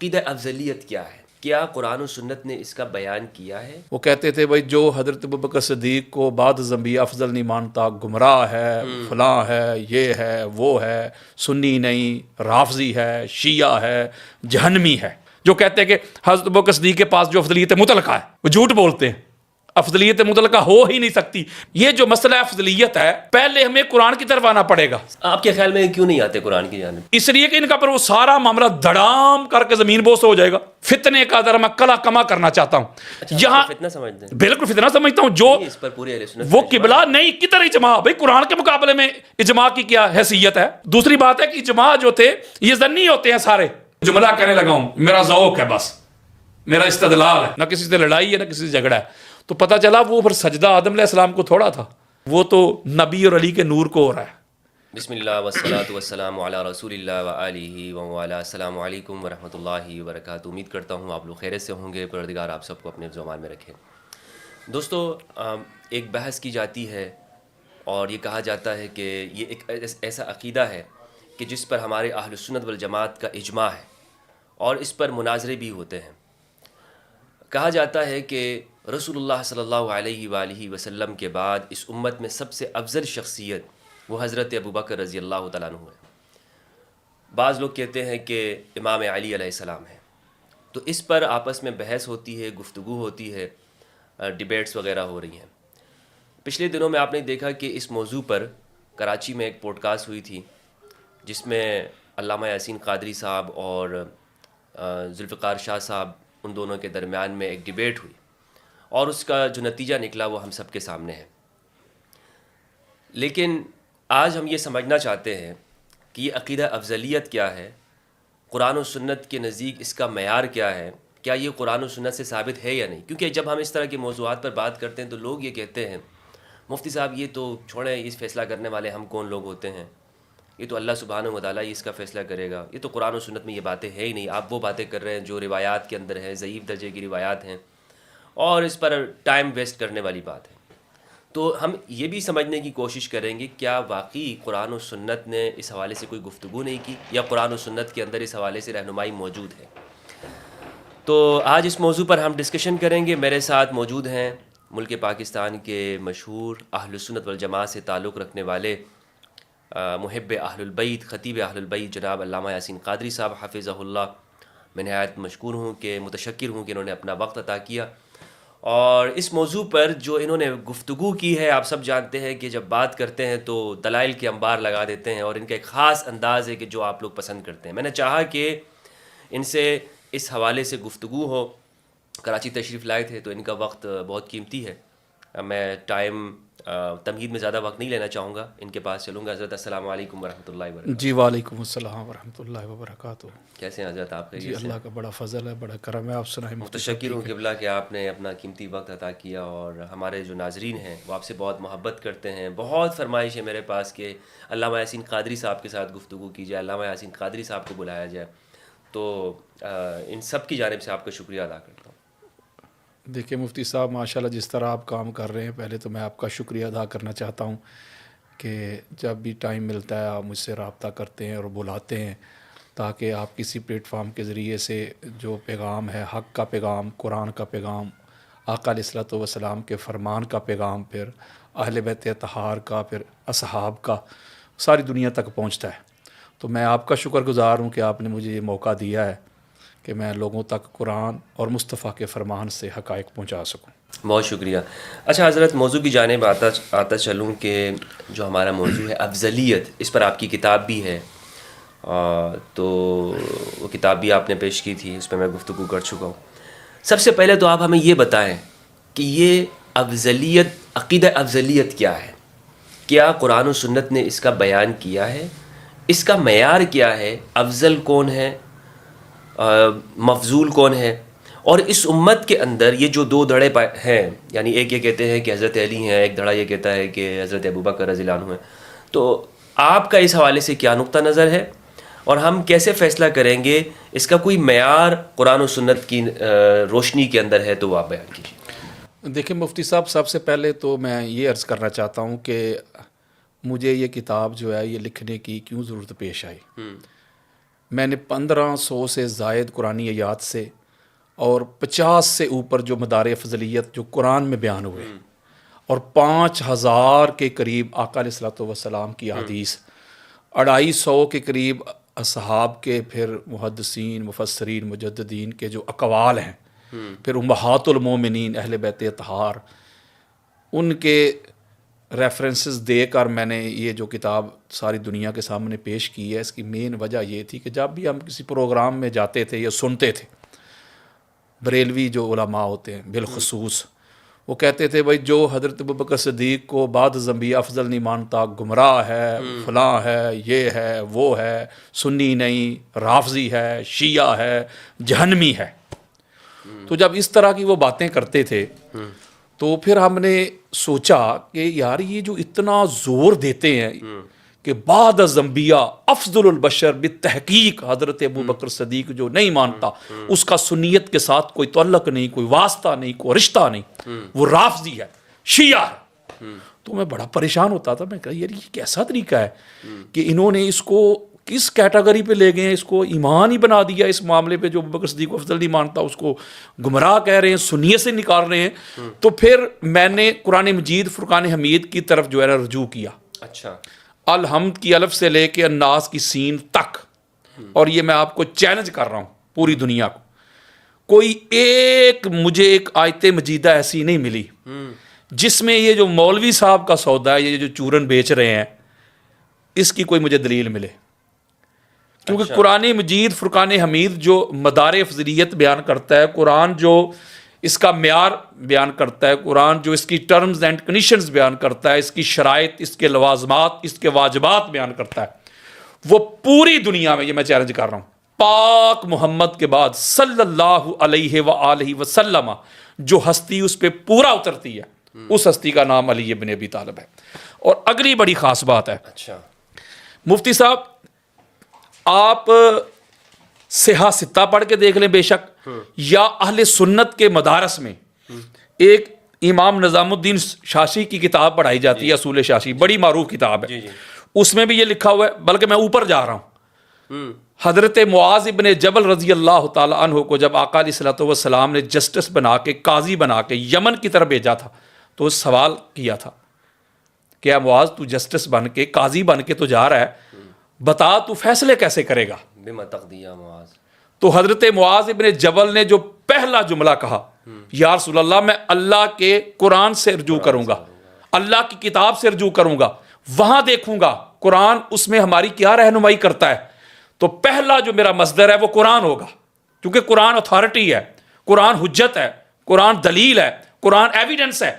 عقیدہ افضلیت کیا ہے؟ کیا قرآن و سنت نے اس کا بیان کیا ہے؟ وہ کہتے تھے بھائی جو حضرت ابوبکر صدیق کو بعد از انبیاء افضل نہیں مانتا گمراہ ہے، فلاں ہے، یہ ہے، وہ ہے، سنی نہیں، رافضی ہے، شیعہ ہے، جہنمی ہے۔ جو کہتے ہیں کہ حضرت ابوبکر صدیق کے پاس جو افضلیت مطلقہ ہے، وہ جھوٹ بولتے ہیں، افضلیت مطلقہ ہو ہی نہیں سکتی۔ یہ جو مسئلہ افضلیت ہے، پہلے ہمیں قرآن کی طرف آنا پڑے گا۔ آپ کے خیال میں کیوں نہیں آتے قرآن کی جانب؟ اس لیے کہ ان کا پر وہ سارا معاملہ دھڑام کر کے زمین بوس ہو جائے گا۔ فتنے کا ذرا میں کلا کما کرنا چاہتا ہوں یہاں۔ فتنہ سمجھتے ہیں؟ بالکل فتنہ سمجھتا ہوں۔ جو اس پر پوری اہل سنت وہ قبلہ نہیں کدھر اجماع؟ بھائی قرآن کے مقابلے میں اجماع کی کیا حیثیت ہے؟ دوسری بات ہے کہ اجماع جو تھے یہ ظنی ہوتے ہیں سارے۔ جملہ کہنے لگا ہوں میرا ذوق ہے، بس میرا استدلال ہے، نہ کسی سے لڑائی ہے نہ کسی سے جھگڑا ہے۔ تو پتہ چلا وہ پھر سجدہ آدم علیہ السلام کو تھوڑا تھا، وہ تو نبی اور علی کے نور کو ہو رہا ہے۔ بسم اللہ والصلاۃ والسلام علی رسول اللہ وآلہ ومن السلام علیکم ورحمۃ اللہ وبرکاتہ۔ امید کرتا ہوں آپ لوگ خیریت سے ہوں گے، پروردگار آپ سب کو اپنے زمان میں رکھے۔ دوستو، ایک بحث کی جاتی ہے اور یہ کہا جاتا ہے کہ یہ ایک ایسا عقیدہ ہے کہ جس پر ہمارے اہل سنت والجماعت کا اجماع ہے اور اس پر مناظرے بھی ہوتے ہیں۔ کہا جاتا ہے کہ رسول اللہ صلی اللہ علیہ وآلہ وسلم کے بعد اس امت میں سب سے افضل شخصیت وہ حضرت ابوبکر رضی اللہ تعالیٰ عنہ ہے۔ بعض لوگ کہتے ہیں کہ امام علی علیہ السلام ہے۔ تو اس پر آپس میں بحث ہوتی ہے، گفتگو ہوتی ہے، ڈیبیٹس وغیرہ ہو رہی ہیں۔ پچھلے دنوں میں آپ نے دیکھا کہ اس موضوع پر کراچی میں ایک پوڈ کاسٹ ہوئی تھی جس میں علامہ یاسین قادری صاحب اور ذوالفقار شاہ صاحب، ان دونوں کے درمیان میں ایک ڈیبیٹ ہوئی اور اس کا جو نتیجہ نکلا وہ ہم سب کے سامنے ہے۔ لیکن آج ہم یہ سمجھنا چاہتے ہیں کہ یہ عقیدہ افضلیت کیا ہے، قرآن و سنت کے نزدیک اس کا معیار کیا ہے، کیا یہ قرآن و سنت سے ثابت ہے یا نہیں؟ کیونکہ جب ہم اس طرح کے موضوعات پر بات کرتے ہیں تو لوگ یہ کہتے ہیں مفتی صاحب یہ تو چھوڑیں، اس فیصلہ کرنے والے ہم کون لوگ ہوتے ہیں، یہ تو اللہ سبحانہ و تعالیٰ ہی اس کا فیصلہ کرے گا، یہ تو قرآن و سنت میں یہ باتیں ہے ہی نہیں، آپ وہ باتیں کر رہے ہیں جو روایات کے اندر ہے، ضعیف درجے کی روایات ہیں اور اس پر ٹائم ویسٹ کرنے والی بات ہے۔ تو ہم یہ بھی سمجھنے کی کوشش کریں گے کیا واقعی قرآن و سنت نے اس حوالے سے کوئی گفتگو نہیں کی یا قرآن و سنت کے اندر اس حوالے سے رہنمائی موجود ہے۔ تو آج اس موضوع پر ہم ڈسکشن کریں گے۔ میرے ساتھ موجود ہیں ملک پاکستان کے مشہور اہل سنت والجماعت سے تعلق رکھنے والے محب اہل البیت، خطیب اہل البیت جناب علامہ یاسین قادری صاحب حفظہ اللہ۔ میں نہایت مشکور ہوں کہ متشکر ہوں کہ انہوں نے اپنا وقت عطا کیا اور اس موضوع پر جو انہوں نے گفتگو کی ہے، آپ سب جانتے ہیں کہ جب بات کرتے ہیں تو دلائل کے انبار لگا دیتے ہیں اور ان کا ایک خاص انداز ہے کہ جو آپ لوگ پسند کرتے ہیں۔ میں نے چاہا کہ ان سے اس حوالے سے گفتگو ہو۔ کراچی تشریف لائے تھے تو ان کا وقت بہت قیمتی ہے، میں ٹائم تمہید میں زیادہ وقت نہیں لینا چاہوں گا، ان کے پاس چلوں گا۔ حضرت السلام علیکم ورحمۃ اللہ وبرکاتہ۔ جی وعلیکم السلام ورحمۃ اللہ وبرکاتہ۔ کیسے ہیں حضرت آپ؟ جی اللہ کا بڑا فضل ہے، بڑا کرم ہے، آپ سنائیں۔ متشکر ہوں قبلہ کہ آپ نے اپنا قیمتی وقت عطا کیا اور ہمارے جو ناظرین ہیں وہ آپ سے بہت محبت کرتے ہیں۔ بہت فرمائش ہے میرے پاس کہ علامہ یاسین قادری صاحب کے ساتھ گفتگو کی جائے، علامہ یاسین قادری صاحب کو بلایا جائے، تو ان سب کی جانب سے آپ کا شکریہ ادا کرتا ہوں۔ دیکھیں مفتی صاحب ماشاءاللہ جس طرح آپ کام کر رہے ہیں، پہلے تو میں آپ کا شکریہ ادا کرنا چاہتا ہوں کہ جب بھی ٹائم ملتا ہے آپ مجھ سے رابطہ کرتے ہیں اور بلاتے ہیں تاکہ آپ کسی پلیٹ فارم کے ذریعے سے جو پیغام ہے، حق کا پیغام، قرآن کا پیغام، آقا علیہ الصلوۃ والسلام کے فرمان کا پیغام، پھر اہل بیت اطہار کا، پھر اصحاب کا، ساری دنیا تک پہنچتا ہے۔ تو میں آپ کا شکر گزار ہوں کہ آپ نے مجھے یہ موقع دیا ہے کہ میں لوگوں تک قرآن اور مصطفیٰ کے فرمان سے حقائق پہنچا سکوں۔ بہت شکریہ۔ اچھا حضرت، موضوع کی جانب آتا چلوں کہ جو ہمارا موضوع ہے افضلیت، اس پر آپ کی کتاب بھی ہے، تو وہ کتاب بھی آپ نے پیش کی تھی، اس پہ میں گفتگو کر چکا ہوں۔ سب سے پہلے تو آپ ہمیں یہ بتائیں کہ یہ افضلیت، عقیدہ افضلیت کیا ہے؟ کیا قرآن و سنت نے اس کا بیان کیا ہے؟ اس کا معیار کیا ہے؟ افضل کون ہے، مفضول کون ہے؟ اور اس امت کے اندر یہ جو دو دھڑے ہیں، یعنی ایک یہ کہتے ہیں کہ حضرت علی ہیں، ایک دھڑا یہ کہتا ہے کہ حضرت ابوبکر رضی اللہ عنہ ہیں، تو آپ کا اس حوالے سے کیا نقطہ نظر ہے اور ہم کیسے فیصلہ کریں گے؟ اس کا کوئی معیار قرآن و سنت کی روشنی کے اندر ہے تو وہ آپ بیان کیجیے۔ دیکھیں مفتی صاحب، سب سے پہلے تو میں یہ عرض کرنا چاہتا ہوں کہ مجھے یہ کتاب جو ہے یہ لکھنے کی کیوں ضرورت پیش آئی۔ میں نے 1500 سے زائد قرآنی آیات سے اور 50 سے اوپر جو مدار افضلیت جو قرآن میں بیان ہوئے اور 5000 کے قریب آقا علیہ الصلوۃ والسلام کی حدیث، 250 کے قریب اصحاب کے، پھر محدثین، مفسرین، مجددین کے جو اقوال ہیں، پھر امہات المومنین اہل بیت اطہار، ان کے ریفرنسز دے کر میں نے یہ جو کتاب ساری دنیا کے سامنے پیش کی ہے۔ اس کی مین وجہ یہ تھی کہ جب بھی ہم کسی پروگرام میں جاتے تھے یا سنتے تھے، بریلوی جو علماء ہوتے ہیں بالخصوص، وہ کہتے تھے بھائی جو حضرت ابوبکر صدیق کو بعد از انبیاء افضل نہیں مانتا گمراہ ہے، فلاں ہے، یہ ہے، وہ ہے، سنی نہیں، رافضی ہے، شیعہ ہے، جہنمی ہے۔ تو جب اس طرح کی وہ باتیں کرتے تھے تو پھر ہم نے سوچا کہ یار یہ جو اتنا زور دیتے ہیں کہ بعد از انبیاء افضل البشر، بالتحقیق حضرت ابوبکر صدیق جو نہیں مانتا اس کا سنیت کے ساتھ کوئی تعلق نہیں، کوئی واسطہ نہیں، کوئی رشتہ نہیں، وہ رافضی ہے، شیعہ ہے۔ تو میں بڑا پریشان ہوتا تھا، میں کہا یار یہ کیسا طریقہ ہے کہ انہوں نے اس کو کس کیٹیگری پہ لے گئے ہیں، اس کو ایمان ہی بنا دیا اس معاملے پہ، جو ابوبکر صدیق کو افضل نہیں مانتا اس کو گمراہ کہہ رہے ہیں، سنیت سے نکال رہے ہیں۔ تو پھر میں نے قرآن مجید فرقان حمید کی طرف جو ہے نا رجوع کیا۔ اچھا، الحمد کی الف سے لے کے الناس کی سین تک، اور یہ میں آپ کو چیلنج کر رہا ہوں پوری دنیا کو، کوئی ایک مجھے ایک آیت مجیدہ ایسی نہیں ملی جس میں یہ جو مولوی صاحب کا سودا ہے، یہ جو چورن بیچ رہے ہیں، اس کی کوئی مجھے دلیل ملے۔ کیونکہ قرآن مجید فرقان حمید جو مدار افضلیت بیان کرتا ہے، قرآن جو اس کا معیار بیان کرتا ہے، قرآن جو اس کی ٹرمز اینڈ کنڈیشنز بیان کرتا ہے، اس کی شرائط، اس کے لوازمات، اس کے واجبات بیان کرتا ہے، وہ پوری دنیا میں، یہ میں چیلنج کر رہا ہوں، پاک محمد کے بعد صلی اللہ علیہ وآلہ وسلم جو ہستی اس پہ پورا اترتی ہے، اس ہستی کا نام علی ابن ابی طالب ہے۔ اور اگلی بڑی خاص بات ہے، اچھا مفتی صاحب آپ صحاح ستہ پڑھ کے دیکھ لیں بے شک، یا اہل سنت کے مدارس میں ایک امام نظام الدین شاشی کی کتاب پڑھائی جاتی ہے، اصول شاشی، بڑی معروف کتاب ہے، اس میں بھی یہ لکھا ہوا ہے، بلکہ میں اوپر جا رہا ہوں، حضرت معاذ ابن جبل رضی اللہ تعالی عنہ کو جب آقا علیہ الصلوۃ والسلام نے جسٹس بنا کے، قاضی بنا کے یمن کی طرف بھیجا تھا، تو سوال کیا تھا کہ اے معاذ تو جسٹس بن کے، قاضی بن کے تو جا رہا ہے، بتا تو فیصلے کیسے کرے گا؟ بما تقضی یا معاذ۔ تو حضرت معاذ ابن جبل نے جو پہلا جملہ کہا، یا رسول اللہ میں اللہ کے قرآن سے رجوع کروں گا، اللہ کی کتاب سے رجوع کروں گا، وہاں دیکھوں گا قرآن اس میں ہماری کیا رہنمائی کرتا ہے، تو پہلا جو میرا مصدر ہے وہ قرآن ہوگا، کیونکہ قرآن اتھارٹی ہے، قرآن حجت ہے، قرآن دلیل ہے، قرآن ایویڈنس ہے۔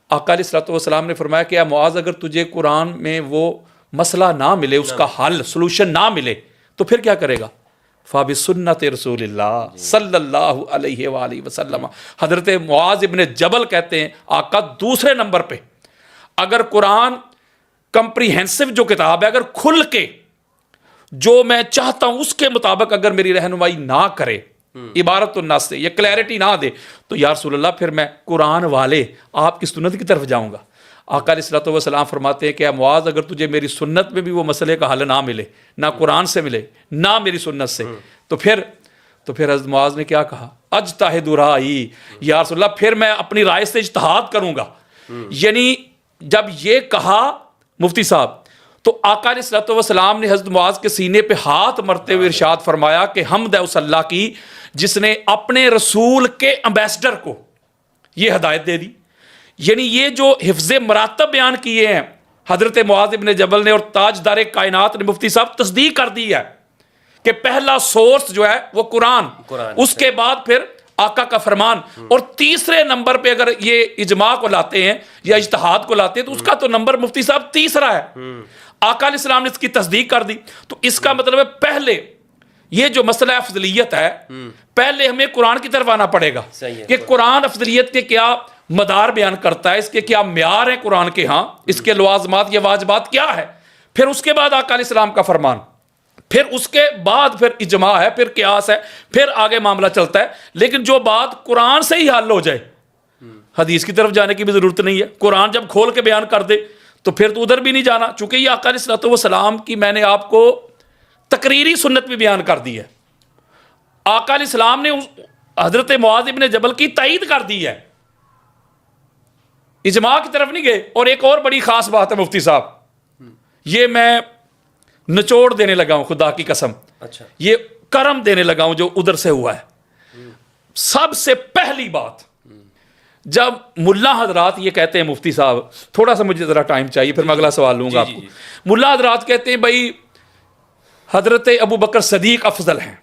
آقا علیہ الصلوۃ والسلام نے فرمایا کہ اے معاذ اگر تجھے قرآن میں وہ مسئلہ نہ ملے، اس کا حل، سلوشن نہ ملے، تو پھر کیا کرے گا؟ فَبِسُنَّتِ رسول اللہ صلی اللہ علیہ وآلہ وسلم۔ حضرت معاذ ابن جبل کہتے ہیں آقا دوسرے نمبر پہ، اگر قرآن کمپریہنسو جو کتاب ہے، اگر کھل کے جو میں چاہتا ہوں اس کے مطابق اگر میری رہنمائی نہ کرے، عبارت الناس سے یہ کلیئرٹی نہ دے، تو یا رسول اللہ پھر میں قرآن والے آپ کی سنت کی طرف جاؤں گا۔ آقا علیہ الصلوۃ والسلام فرماتے ہیں کہ اے معاذ اگر تجھے میری سنت میں بھی وہ مسئلے کا حل نہ ملے، نہ قرآن سے ملے، نہ میری سنت سے، تو پھر حضرت معاذ نے کیا کہا؟ اجتہد رائی، یا رسول اللہ پھر میں اپنی رائے سے اجتہاد کروں گا۔ یعنی جب یہ کہا مفتی صاحب، تو آقا علیہ الصلوۃ والسلام نے حضرت معاذ کے سینے پہ ہاتھ مرتے ہوئے ارشاد فرمایا کہ حمد ہے اس اللہ کی جس نے اپنے رسول کے امبیسڈر کو یہ ہدایت دے دی۔ یعنی یہ جو حفظ مراتب بیان کیے ہیں حضرت معاذ ابن جبل نے اور تاجدار کائنات نے، مفتی صاحب تصدیق کر دی ہے کہ پہلا سورس جو ہے وہ قرآن، اس کے بعد پھر آقا کا فرمان، اور تیسرے نمبر پہ اگر یہ اجماع کو لاتے ہیں یا اجتہاد کو لاتے ہیں تو اس کا تو نمبر مفتی صاحب تیسرا ہے۔ آقا علیہ السلام نے اس کی تصدیق کر دی، تو اس کا مطلب ہے پہلے یہ جو مسئلہ افضلیت ہے، پہلے ہمیں قرآن کی طرف آنا پڑے گا کہ قرآن افضلیت کے کیا مدار بیان کرتا ہے، اس کے کیا معیار ہیں قرآن کے ہاں، اس کے لوازمات یا واجبات کیا ہے، پھر اس کے بعد آقا علیہ السلام کا فرمان، پھر اس کے بعد پھر اجماع ہے، پھر قیاس ہے، پھر آگے معاملہ چلتا ہے۔ لیکن جو بات قرآن سے ہی حل ہو جائے، حدیث کی طرف جانے کی بھی ضرورت نہیں ہے، قرآن جب کھول کے بیان کر دے تو پھر تو ادھر بھی نہیں جانا، چونکہ یہ آقا علیہ الصلوۃ والسلام کی میں نے آپ کو تقریری سنت بھی بیان کر دی ہے. آقا علیہ السلام نے حضرت معاذ ابن جبل کی تائید کر دی ہے, اجماع کی طرف نہیں گئے. اور ایک اور بڑی خاص بات ہے مفتی صاحب, یہ میں نچوڑ دینے لگا ہوں خدا کی قسم, اچھا یہ کرم دینے لگا ہوں جو ادھر سے ہوا ہے. سب سے پہلی بات, جب ملا حضرات یہ کہتے ہیں مفتی صاحب, تھوڑا سا مجھے ذرا ٹائم چاہیے پھر میں اگلا سوال لوں گا آپ کو. ملا حضرات کہتے ہیں بھائی حضرت ابو بکر صدیق افضل ہیں,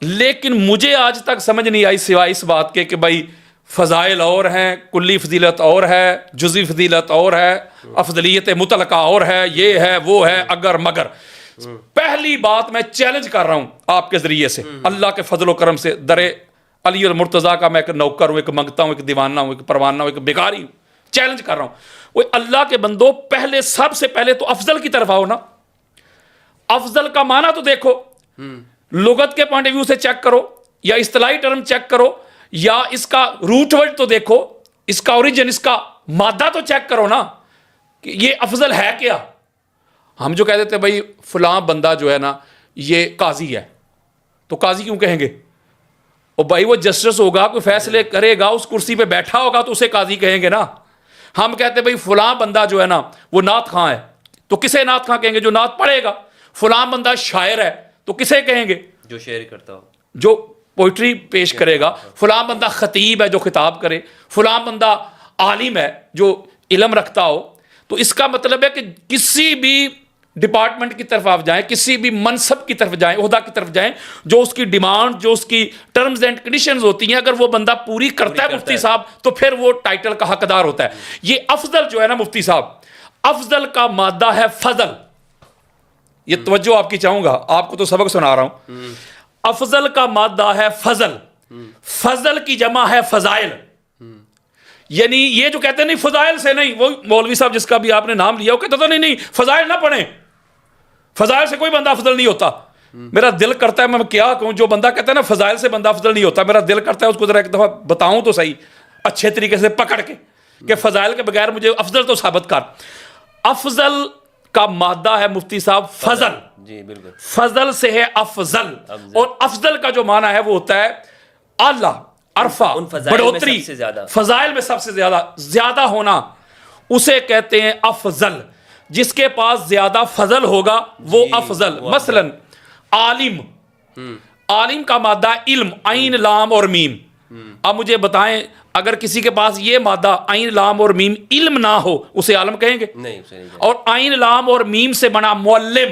لیکن مجھے آج تک سمجھ نہیں آئی سوائے اس بات کے کہ بھائی فضائل اور ہیں, کلی فضیلت اور ہے, جزوی فضیلت اور ہے, افضلیت مطلقہ اور ہے, یہ ہے وہ ہے, اگر مگر. پہلی بات میں چیلنج کر رہا ہوں آپ کے ذریعے سے, اللہ کے فضل و کرم سے, درے علی المرتضیٰ کا میں ایک نوکر ہوں, ایک منگتا ہوں, ایک دیوانہ ہوں, ایک پروانہ ہوں, ایک بگاری ہوں, چیلنج کر رہا ہوں. وہ اللہ کے بندو, پہلے سب سے پہلے تو افضل کی طرف آؤ نا. افضل کا معنی تو دیکھو, لغت کے پوائنٹ آف ویو سے چیک کرو, یا اصطلاحی ٹرم چیک کرو, یا اس کا روٹ ورڈ تو دیکھو, اس کا اوریجن, اس کا مادہ تو چیک کرو نا کہ یہ افضل ہے کیا. ہم جو کہہ دیتے بھائی فلاں بندہ جو ہے نا یہ قاضی ہے, تو قاضی کیوں کہیں گے؟ اور بھائی وہ جسٹس ہوگا, کوئی فیصلے کرے گا, اس کرسی پہ بیٹھا ہوگا تو اسے قاضی کہیں گے نا. ہم کہتے بھائی فلاں بندہ جو ہے نا وہ نعت خواں ہے, تو کسے نعت خواں کہیں گے؟ جو نعت پڑھے گا. فلاں بندہ شاعر ہے تو کسے کہیں گے؟ جو شعر کرتا ہو, جو پوئٹری پیش کرے گا. فلاں بندہ خطیب ہے جو خطاب کرے. فلاں بندہ عالم ہے جو علم رکھتا ہو. تو اس کا مطلب ہے کہ کسی بھی ڈپارٹمنٹ کی طرف آپ جائیں, کسی بھی منصب کی طرف جائیں, عہدہ کی طرف جائیں, جو اس کی ڈیمانڈ, جو اس کی ٹرمز اینڈ کنڈیشنز ہوتی ہیں, اگر وہ بندہ پوری کرتا ہے مفتی صاحب, تو پھر وہ ٹائٹل کا حقدار ہوتا ہے. یہ افضل جو ہے نا مفتی صاحب, افضل کا مادہ ہے فضل. یہ توجہ آپ کی چاہوں گا, آپ کو تو سبق سنا رہا ہوں. افضل کا مادہ ہے فضل. فضل کی جمع ہے فضائل. یعنی یہ جو کہتے ہیں نہیں فضائل سے نہیں, وہ مولوی صاحب جس کا بھی آپ نے نام لیا وہ کہتا تھا نہیں فضائل نہ پڑھیں, فضائل سے کوئی بندہ افضل نہیں ہوتا. میرا دل کرتا ہے, میں کیا کہوں, جو بندہ کہتا ہے نا فضائل سے بندہ افضل نہیں ہوتا, میرا دل کرتا ہے اس کو ذرا ایک دفعہ بتاؤں تو صحیح اچھے طریقے سے پکڑ کے کہ فضائل کے بغیر مجھے افضل تو ثابت کر. افضل کا مادہ ہے مفتی صاحب فضل. جی بالکل, فضل سے ہے افضل. اور افضل کا جو معنی ہے وہ ہوتا ہے اعلیٰ, عرفہ, بڑھوتری. فضائل میں سب سے زیادہ ہونا, اسے کہتے ہیں افضل. جس کے پاس زیادہ فضل ہوگا وہ افضل. مثلا عالم, عالم کا مادہ علم, عین لام اور میم. اب مجھے بتائیں اگر کسی کے پاس یہ مادہ عین لام اور میم علم نہ ہو, اسے عالم کہیں گے؟ نہیں. اور عین لام اور میم سے بنا معلم,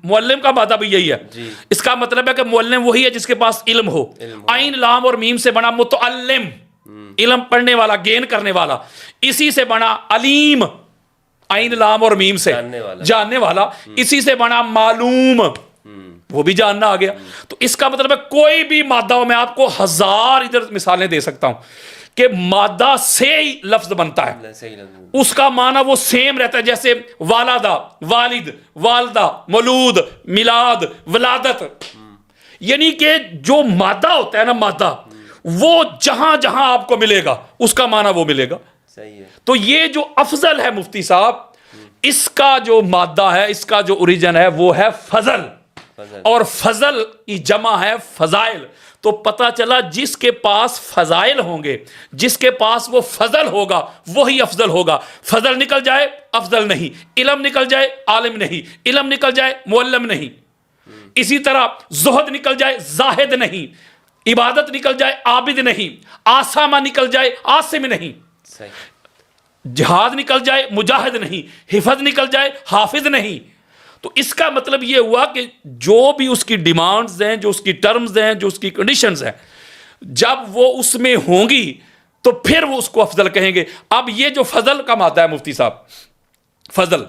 معلم کا مادہ بھی یہی ہے. اس کا مطلب ہے کہ معلم وہی ہے جس کے پاس علم ہو. عین لام اور میم سے بنا متعلم, علم پڑھنے والا, گین کرنے والا. اسی سے بنا علیم, عین لام اور میم سے جاننے والا. اسی سے بنا معلوم, وہ بھی جاننا آ گیا. تو اس کا مطلب ہے کوئی بھی مادہ ہو, میں آپ کو ہزار ادھر مثالیں دے سکتا ہوں کہ مادہ سے ہی لفظ بنتا ہے, اس کا معنی وہ سیم رہتا ہے. جیسے والدہ, والد, والدہ, مولود, میلاد, ولادت. یعنی کہ جو مادہ ہوتا ہے نا, مادہ وہ جہاں جہاں آپ کو ملے گا اس کا معنی وہ ملے گا. تو یہ جو افضل ہے مفتی صاحب, اس کا جو مادہ ہے, اس کا جو اوریجن ہے وہ ہے فضل. اور فضل کی جمع ہے فضائل. تو پتہ چلا جس کے پاس فضائل ہوں گے, جس کے پاس وہ فضل ہوگا وہی افضل ہوگا. فضل نکل جائے افضل نہیں, علم نکل جائے عالم نہیں, علم نکل جائے معلم نہیں. اسی طرح زہد نکل جائے زاہد نہیں, عبادت نکل جائے عابد نہیں, آسامہ نکل جائے عاصم نہیں, جہاد نکل جائے مجاہد نہیں, حفظ نکل جائے حافظ نہیں. تو اس کا مطلب یہ ہوا کہ جو بھی اس کی ڈیمانڈز ہیں, جو اس کی ٹرمز ہیں, جو اس کی کنڈیشنز ہیں, جب وہ اس میں ہوں گی تو پھر وہ اس کو افضل کہیں گے. اب یہ جو فضل کا مادہ ہے مفتی صاحب, فضل,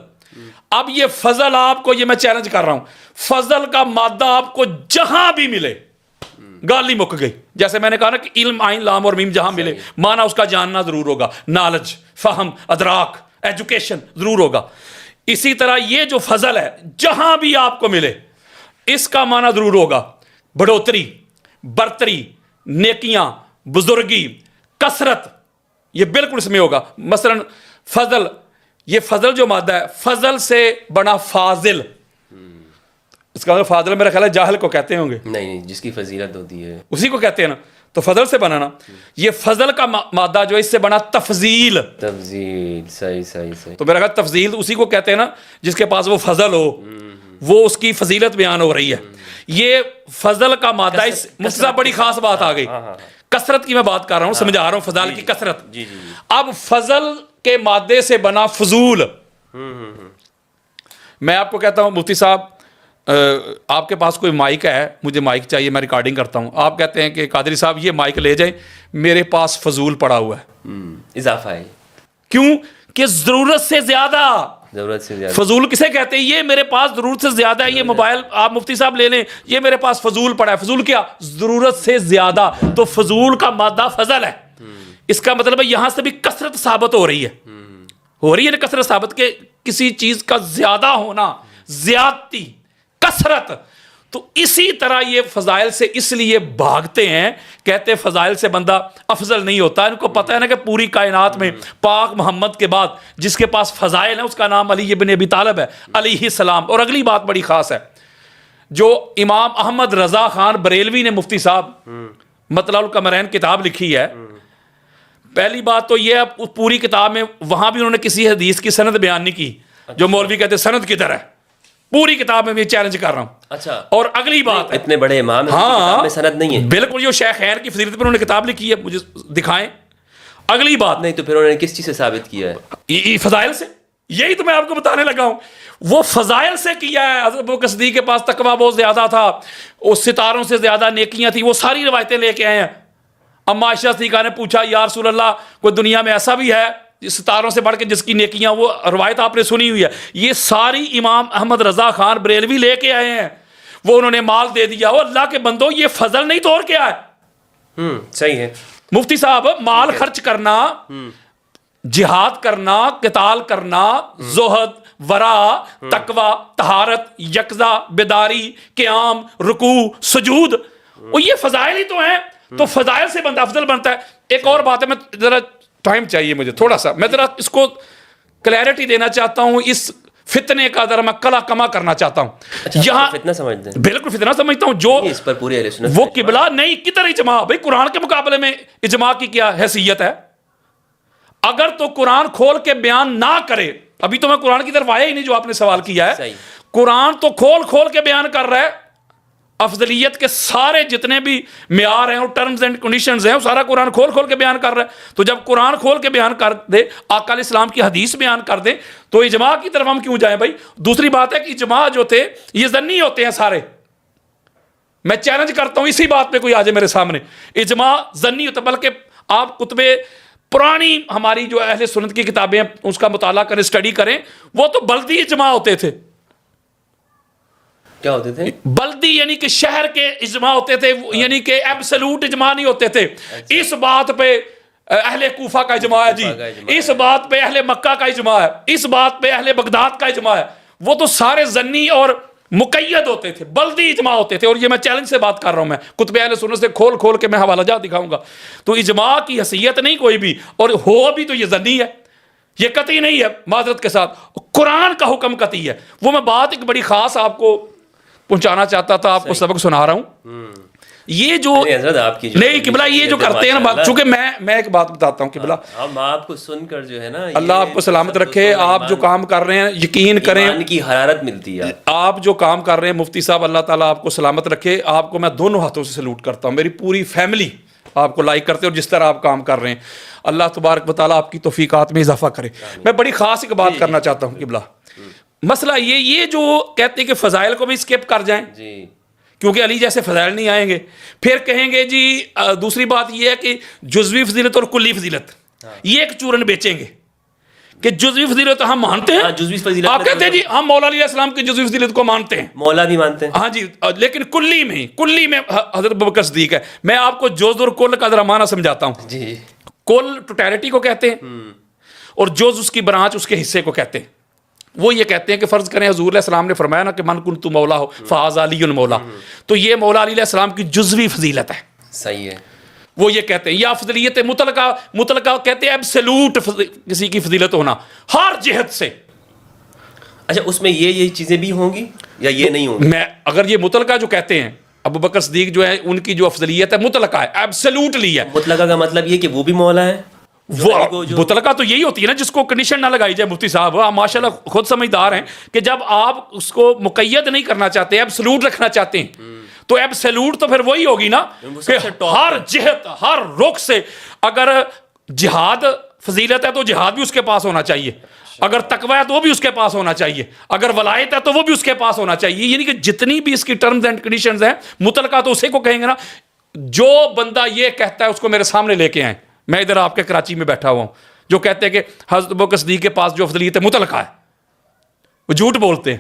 اب یہ فضل آپ کو, یہ میں چیلنج کر رہا ہوں, فضل کا مادہ آپ کو جہاں بھی ملے, گالی مک گئی. جیسے میں نے کہا نا کہ علم, عین لام اور میم جہاں ملے, معنی اس کا جاننا ضرور ہوگا, نالج, فہم, ادراک, ایجوکیشن ضرور ہوگا. اسی طرح یہ جو فضل ہے جہاں بھی آپ کو ملے اس کا معنی ضرور ہوگا بڑھوتری, برتری, نیکیاں, بزرگی, کثرت. یہ بالکل اس میں ہوگا. مثلا فضل, یہ فضل جو مادہ ہے, فضل سے بنا فاضل. اس کا فاضل میرا خیال ہے جاہل کو کہتے ہوں گے. نہیں جس کی فضیلت ہوتی ہے اسی کو کہتے ہیں نا. تو فضل سے بنا نا. یہ فضل کا مادہ جو ہے اس سے بنا تفضیل. تفضیل. صحیح. تو میرا خیال تفضیل اسی کو کہتے ہیں نا جس کے پاس وہ فضل ہو, وہ اس کی فضیلت بیان ہو رہی ہے. یہ فضل کا مادہ اس مفتی صاحب بڑی خاص بات آ گئی. کثرت کی میں بات کر رہا ہوں, سمجھا رہا ہوں فضائل کی کثرت. اب فضل کے مادے سے بنا فضول. میں آپ کو کہتا ہوں مفتی صاحب آپ کے پاس کوئی مائک ہے, مجھے مائک چاہیے, میں ریکارڈنگ کرتا ہوں. آپ کہتے ہیں کہ قادری صاحب یہ مائک لے جائیں, میرے پاس فضول پڑا ہوا ہے. اضافہ ہے. کیوں کہ ضرورت سے زیادہ. فضول کسے کہتے ہیں؟ یہ میرے پاس ضرورت سے زیادہ ہے. یہ موبائل آپ مفتی صاحب لے لیں, یہ میرے پاس فضول پڑا ہے. فضول کیا؟ ضرورت سے زیادہ. تو فضول کا مادہ فضل ہے. اس کا مطلب ہے یہاں سے بھی کثرت ثابت ہو رہی ہے نا, کثرت ثابت کہ کسی چیز کا زیادہ ہونا, زیادتی, کثرت. تو اسی طرح یہ فضائل سے اس لیے بھاگتے ہیں, کہتے فضائل سے بندہ افضل نہیں ہوتا. ان کو پتہ ہے نا کہ پوری کائنات میں پاک محمد کے بعد جس کے پاس فضائل ہیں اس کا نام علی ابن ابی طالب ہے علیہ السلام. اور اگلی بات بڑی خاص ہے, جو امام احمد رضا خان بریلوی نے مفتی صاحب مطلع القمرین کتاب لکھی ہے, پہلی بات تو یہ پوری کتاب میں وہاں بھی انہوں نے کسی حدیث کی سند بیان نہیں کی. جو مولوی کہتے سند کدھر ہے, پوری کتاب میں چیلنج کر رہا ہوں. اچھا. اور اگلی بات, اتنے بڑے امام میں سند نہیں ہے. بالکل. جو شیخ خیر کی فضیلت پر انہوں نے کتاب لکھی ہے, مجھے دکھائیں. اگلی بات, نہیں تو پھر انہوں نے کس چیز سے ثابت کیا ہے؟ فضائل سے. یہی تو میں آپ کو بتانے لگا ہوں. وہ فضائل سے کیا ہے. حضرت ابوبکر صدیق کے پاس تقویٰ بہت زیادہ تھا, اس ستاروں سے زیادہ نیکیاں تھیں, وہ ساری روایتیں لے کے آئے ہیں. اما عائشہ صدیقہ نے پوچھا یا رسول اللہ کوئی دنیا میں ایسا بھی ہے ستاروں سے بڑھ کے جس کی نیکیاں, وہ روایت آپ نے سنی ہوئی ہے. یہ ساری امام احمد رضا خان بریلوی لے کے آئے ہیں. وہ انہوں نے مال دے دیا. وہ اللہ کے بندو یہ فضل نہیں تو اور کیا ہے؟ صحیح ہے مفتی صاحب. مال خرچ کرنا, جہاد کرنا, قتال کرنا, زہد, ورع, تقوی, طہارت, یقظہ, بیداری, قیام, رکوع, سجود, وہ یہ فضائل ہی تو ہیں. تو فضائل سے بندہ افضل بنتا ہے. ایک اور بات ہے, میں ذرا ٹائم چاہیے مجھے تھوڑا سا, میں ذرا اس کو کلیئرٹی دینا چاہتا ہوں. اس فتنے کا ذرا میں کلا کما کرنا چاہتا ہوں. یہاں فتنہ سمجھتے ہیں؟ بالکل فتنہ سمجھتا ہوں. جو اس پر پوری اہل سنت وہ قبلہ نہیں کدھر اجماع. بھائی قرآن کے مقابلے میں اجماع کی کیا حیثیت ہے؟ اگر تو قرآن کھول کے بیان نہ کرے, ابھی تو میں قرآن کی طرف آیا ہی نہیں جو آپ نے سوال کیا ہے. قرآن تو کھول کے بیان کر رہا ہے. افضلیت کے سارے جتنے بھی معیار ہیں اور ٹرمز اینڈ کنڈیشنز ہیں وہ سارا قرآن کھول کے بیان کر رہا ہے. تو جب قرآن کھول کے بیان کر دے, آقا علیہ السلام کی حدیث بیان کر دے, تو اجماع کی طرف ہم کیوں جائیں بھائی؟ دوسری بات ہے کہ اجماع جو تھے یہ ظنی ہوتے ہیں سارے. میں چیلنج کرتا ہوں اسی بات پہ کوئی آ جائے میرے سامنے. اجماع ظنی ہوتا, بلکہ آپ کتبے پرانی ہماری جو اہل سنت کی کتابیں ہیں اس کا مطالعہ کریں, اسٹڈی کریں, وہ تو بلدی اجماع ہوتے تھے. کیا ہوتے تھے؟ بلدی یعنی کہ شہر کے اجماع ہوتے تھے, یعنی کہ ایبسلوٹ اجماع نہیں ہوتے تھے. اس بات پہ اہل کوفہ کا اجماع ہے جی, اس بات پہ اہل مکہ کا اجماع ہے, اس بات پہ اہل بغداد کا اجماع ہے. وہ تو سارے ظنی اور مقید ہوتے تھے, بلدی اجماع ہوتے تھے. اور یہ میں چیلنج سے بات کر رہا ہوں, میں کتب اہل سنت سے کھول کے میں حوالہ جات دکھاؤں گا. تو اجماع کی حیثیت نہیں کوئی بھی, اور ہو بھی تو یہ ظنی ہے, یہ قطعی نہیں ہے. معذرت کے ساتھ قرآن کا حکم قطعی ہے. وہ میں بات ایک بڑی خاص آپ کو پہنچانا چاہتا تھا, آپ کو سبق سنا رہا ہوں. یہ جو نہیں قبلہ یہ جو کرتے ہیں نا, چونکہ میں ایک بات بتاتا ہوں قبلہ, ہم آپ کو سن کر جو ہے نا, اللہ آپ کو سلامت رکھے. آپ جو کام کر رہے ہیں یقین کریں, ایمان کی حرارت ملتی ہے. آپ جو کام کر رہے ہیں مفتی صاحب, اللہ تعالیٰ آپ کو سلامت رکھے. آپ کو میں دونوں ہاتھوں سے سلوٹ کرتا ہوں. میری پوری فیملی آپ کو لائک کرتے اور جس طرح آپ کام کر رہے ہیں, اللہ تبارک و تعالیٰ آپ کی توفیقات میں اضافہ کرے. میں بڑی خاص ایک بات کرنا چاہتا ہوں قبلہ. مسئلہ یہ جو کہتے ہیں کہ فضائل کو بھی اسکپ کر جائیں جی, کیونکہ علی جیسے فضائل نہیں آئیں گے. پھر کہیں گے جی دوسری بات یہ ہے کہ جزوی فضیلت اور کلی فضیلت, یہ ایک چورن بیچیں گے کہ جزوی فضیلت ہم مانتے ہیں. جزوی فضیلت آپ کہتے ہیں جی ہم مولا علیہ السلام کی جزوی فضیلت کو مانتے ہیں, مولا بھی مانتے ہیں, ہاں جی, لیکن کلی میں حضرت ابوبکر صدیق ہے. میں آپ کو جز اور کل کا ذرا معنی سمجھاتا ہوں. جی, کل ٹوٹیلٹی کو کہتے ہیں اور جز اس کی برانچ, اس کے حصے کو کہتے ہیں. وہ یہ کہتے ہیں کہ فرض کریں حضور علیہ السلام نے فرمایا نا کہ من کنت مولا ہو فہذا علی مولا, تو یہ مولا علی علیہ السلام کی جزوی فضیلت ہے. صحیح ہے. وہ یہ کہتے ہیں. یا افضلیت مطلقہ کہتے ہیں ایبسلوٹ کسی کی فضیلت ہونا ہر جہت سے. اچھا اس میں یہ چیزیں بھی ہوں گی یا یہ نہیں ہوں گی؟ میں اگر یہ مطلقہ جو کہتے ہیں ابو بکر صدیق جو ہے ان کی جو افضلیت ہے مطلقہ ہے, ایبسلیوٹلی ہے. مطلقہ کا مطلب یہ کہ وہ بھی مولا ہے. وہ مطلقہ تو یہی ہوتی ہے نا جس کو کنڈیشن نہ لگائی جائے. مفتی صاحب آپ ماشاءاللہ خود سمجھدار ہیں کہ جب آپ اس کو مقید نہیں کرنا چاہتے, ایبسلیوٹ رکھنا چاہتے ہیں, تو ایبسلیوٹ تو پھر وہی ہوگی نا کہ ہر جہت ہر رخ سے اگر جہاد فضیلت ہے تو جہاد بھی اس کے پاس ہونا چاہیے, اگر تقوی ہے تو وہ بھی اس کے پاس ہونا چاہیے, اگر ولایت ہے تو وہ بھی اس کے پاس ہونا چاہیے. یعنی کہ جتنی بھی اس کی ٹرمز اینڈ کنڈیشنز ہیں مطلقہ تو اسے کو کہیں گے نا. جو بندہ یہ کہتا ہے اس کو میرے سامنے لے کے آئیں. میں ادھر آپ کے کراچی میں بیٹھا ہوا ہوں, جو کہتے ہیں کہ حضرت ابوبکر صدیق کے پاس جو افضلیت مطلقہ ہے, وہ جھوٹ بولتے ہیں.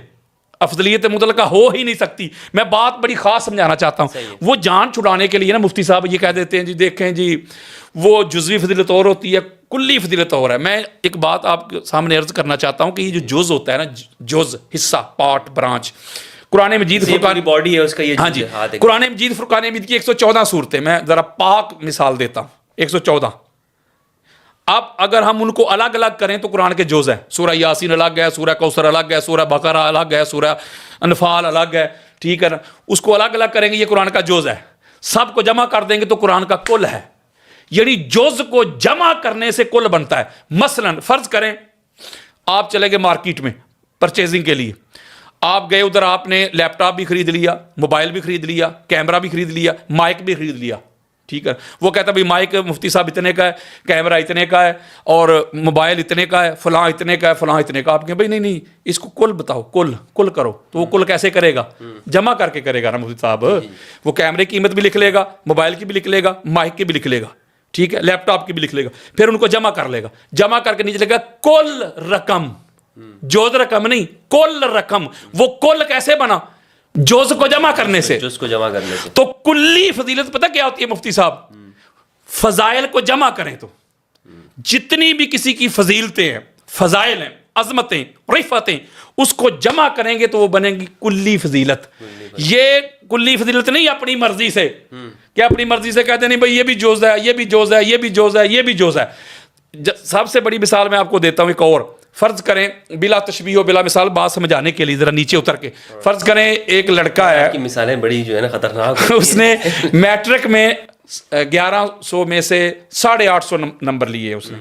افضلیت مطلقہ ہو ہی نہیں سکتی. میں بات بڑی خاص سمجھانا چاہتا ہوں. وہ جان چھڑانے کے لیے نا مفتی صاحب یہ کہہ دیتے ہیں جی دیکھیں جی وہ جزوی فضیلت اور ہوتی ہے, کلی فضیلت اور ہے. میں ایک بات آپ کے سامنے عرض کرنا چاہتا ہوں کہ یہ جو جز ہوتا ہے نا, جز حصہ پارٹ برانچ, قرآن مجید فرقان باڈی ہے اس کا, یہ ہاں جی قرآن مجید فرقان مجید کی 114 صورتیں, میں ذرا پاک مثال دیتا ہوں 114. اب اگر ہم ان کو الگ الگ کریں تو قرآن کے جز ہیں. سورہ یاسین الگ ہے, سورہ کوثر الگ ہے, سورہ بقرہ الگ ہے, سورہ انفال الگ ہے, ٹھیک ہے نا. اس کو الگ الگ کریں گے یہ قرآن کا جز ہے. سب کو جمع کر دیں گے تو قرآن کا کل ہے. یعنی جز کو جمع کرنے سے کل بنتا ہے. مثلا فرض کریں آپ چلے گئے مارکیٹ میں پرچیزنگ کے لیے, آپ گئے ادھر, آپ نے لیپ ٹاپ بھی خرید لیا, موبائل بھی خرید لیا, کیمرہ بھی خرید لیا, مائک بھی خرید لیا, ٹھیک ہے. وہ کہتا ہے بھائی مائک مفتی صاحب اتنے کا ہے, کیمرہ اتنے کا ہے, اور موبائل اتنے کا ہے, فلاں اتنے کا ہے, فلاں اتنے کا. آپ کہیں بھائی نہیں اس کو کل بتاؤ, کل کرو. تو وہ کل کیسے کرے گا؟ جمع کر کے کرے گا نا مفتی صاحب. وہ کیمرے کی قیمت بھی لکھ لے گا, موبائل کی بھی لکھ لے گا, مائک کی بھی لکھ لے گا, ٹھیک ہے, لیپ ٹاپ کی بھی لکھ لے گا. پھر ان کو جمع کر لے گا. جمع کر کے نیچے لکھے گا کل رقم, جوز رقم نہیں, کل رقم. وہ کل کیسے بنا؟ جوز کو جمع کرنے سے. جز کو جمع کرنے سے. تو کلی فضیلت پتہ کیا ہوتی ہے مفتی صاحب؟ فضائل کو جمع کریں تو جتنی بھی کسی کی فضیلتیں ہیں, فضائل ہیں, عظمتیں, رفتیں, اس کو جمع کریں گے تو وہ بنے گی کلی فضیلت. یہ کلی فضیلت نہیں اپنی مرضی سے, کہ اپنی مرضی سے کہتے نہیں بھائی یہ بھی جوز ہے, یہ بھی جوز ہے, یہ بھی جوز ہے, یہ بھی جوز ہے. سب سے بڑی مثال میں آپ کو دیتا ہوں ایک اور. فرض کریں بلا تشبیہ و بلا مثال بات سمجھانے کے لیے ذرا نیچے اتر کے, فرض کریں ایک لڑکا ہے, کی مثالیں بڑی جو ہے نا خطرناک, اس نے میٹرک میں 1100 میں سے 850 نمبر لیے اس نے,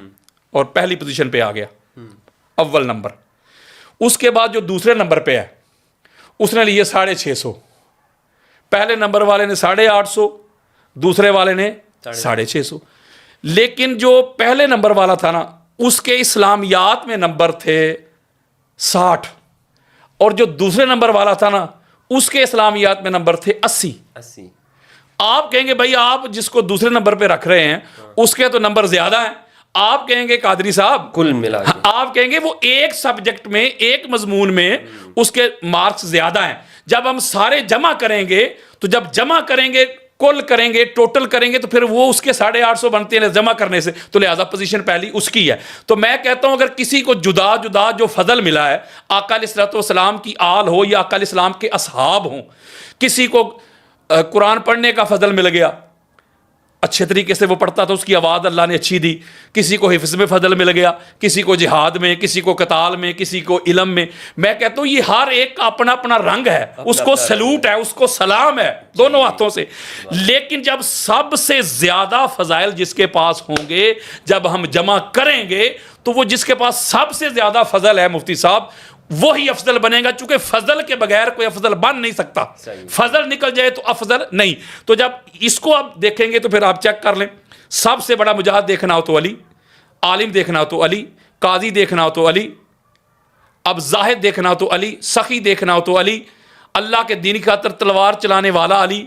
اور پہلی پوزیشن پہ آ گیا, اول نمبر. اس کے بعد جو دوسرے نمبر پہ ہے اس نے لیے 650. پہلے نمبر والے نے 850, دوسرے والے نے 650. لیکن جو پہلے نمبر والا تھا نا اس کے اسلامیات میں نمبر تھے 60, اور جو دوسرے نمبر والا تھا نا اس کے اسلامیات میں نمبر تھے 80. آپ کہیں گے بھائی آپ جس کو دوسرے نمبر پہ رکھ رہے ہیں اس کے تو نمبر زیادہ ہیں. آپ کہیں گے قادری صاحب کل ملا کے, آپ کہیں گے وہ ایک سبجیکٹ میں ایک مضمون میں اس کے مارکس زیادہ ہیں. جب ہم سارے جمع کریں گے تو جب جمع کریں گے کل کریں گے ٹوٹل کریں گے تو پھر وہ اس کے 850 بنتے ہیں جمع کرنے سے, تو لہذا پوزیشن پہلی اس کی ہے. تو میں کہتا ہوں اگر کسی کو جدا جدا جو فضل ملا ہے, آقا علیہ الصلوۃ والسلام کی آل ہو یا آقا علیہ السلام کے اصحاب ہوں, کسی کو قرآن پڑھنے کا فضل مل گیا, اچھے طریقے سے وہ پڑھتا تھا, اس کی آواز اللہ نے اچھی دی, کسی کو حفظ میں فضل مل گیا, کسی کو جہاد میں, کسی کو قتال میں, کسی کو علم میں. میں کہتا ہوں یہ ہر ایک کا اپنا اپنا رنگ ہے, اس کو سلوٹ ہے, اس کو سلام ہے دونوں ہاتھوں سے. لیکن جب سب سے زیادہ فضائل جس کے پاس ہوں گے, جب ہم جمع کریں گے تو وہ جس کے پاس سب سے زیادہ فضل ہے مفتی صاحب وہی افضل بنے گا, چونکہ فضل کے بغیر کوئی افضل بن نہیں سکتا. فضل نکل جائے تو افضل نہیں. تو جب اس کو آپ دیکھیں گے تو پھر آپ چیک کر لیں, سب سے بڑا مجاہد دیکھنا ہو تو علی, عالم دیکھنا ہو تو علی, قاضی دیکھنا ہو تو علی, اب زاہد دیکھنا ہو تو علی, سخی دیکھنا ہو تو علی, اللہ کے دین کی خاطر تلوار چلانے والا علی,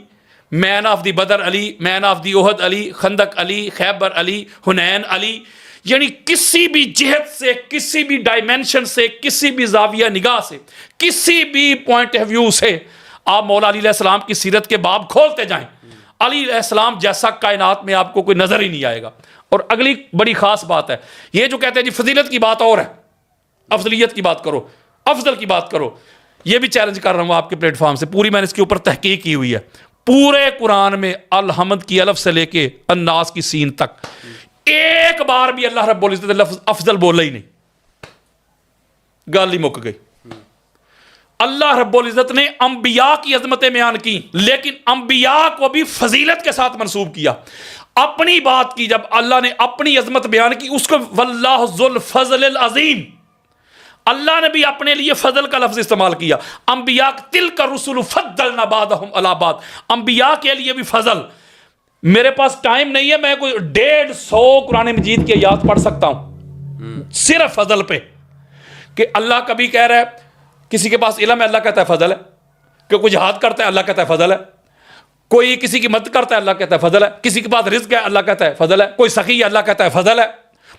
مین of the Badr Ali, main of the احد علی, خندق علی, خیبر علی, حنین علی. یعنی کسی بھی جہت سے, کسی بھی ڈائمینشن سے, کسی بھی زاویہ نگاہ سے, کسی بھی پوائنٹ آف ویو سے آپ مولا علی علیہ السلام کی سیرت کے باب کھولتے جائیں, علی علیہ السلام جیسا کائنات میں آپ کو کوئی نظر ہی نہیں آئے گا. اور اگلی بڑی خاص بات ہے, یہ جو کہتے ہیں جی فضیلت کی بات اور ہے, افضلیت کی بات کرو, افضل کی بات کرو, یہ بھی چیلنج کر رہا ہوں آپ کے پلیٹ فارم سے, پوری میں نے اس کے اوپر تحقیق کی ہوئی ہے. پورے قرآن میں الحمد کی الف سے لے کے الناس کی سین تک ایک بار بھی اللہ رب العزت لفظ افضل بولا ہی نہیں, گال ہی مک گئی. اللہ رب العزت نے انبیاء کی عظمتیں بیان کی، لیکن انبیاء کو بھی فضیلت کے ساتھ منسوب کیا. اپنی بات کی جب اللہ نے اپنی عظمت بیان کی اس کو واللہ ذو الفضل العظیم، اللہ نے بھی اپنے لیے فضل کا لفظ استعمال کیا. انبیاء تلک الرسل فضلنا بعضهم علی بعض، انبیاء کے لیے بھی فضل. میرے پاس ٹائم نہیں ہے، میں کوئی 150 قرآن مجید کی آیات پڑھ سکتا ہوں صرف فضل پہ، کہ اللہ کبھی کہہ رہا ہے کسی کے پاس علم ہے اللہ کہتا ہے فضل ہے، کہ کوئی جہاد کرتا ہے اللہ کہتا ہے فضل ہے، کوئی کسی کی مدد کرتا ہے اللہ کہتا ہے فضل ہے، کسی کے پاس رزق ہے اللہ کہتا ہے فضل ہے، کوئی سخی ہے اللہ کہتا ہے فضل ہے،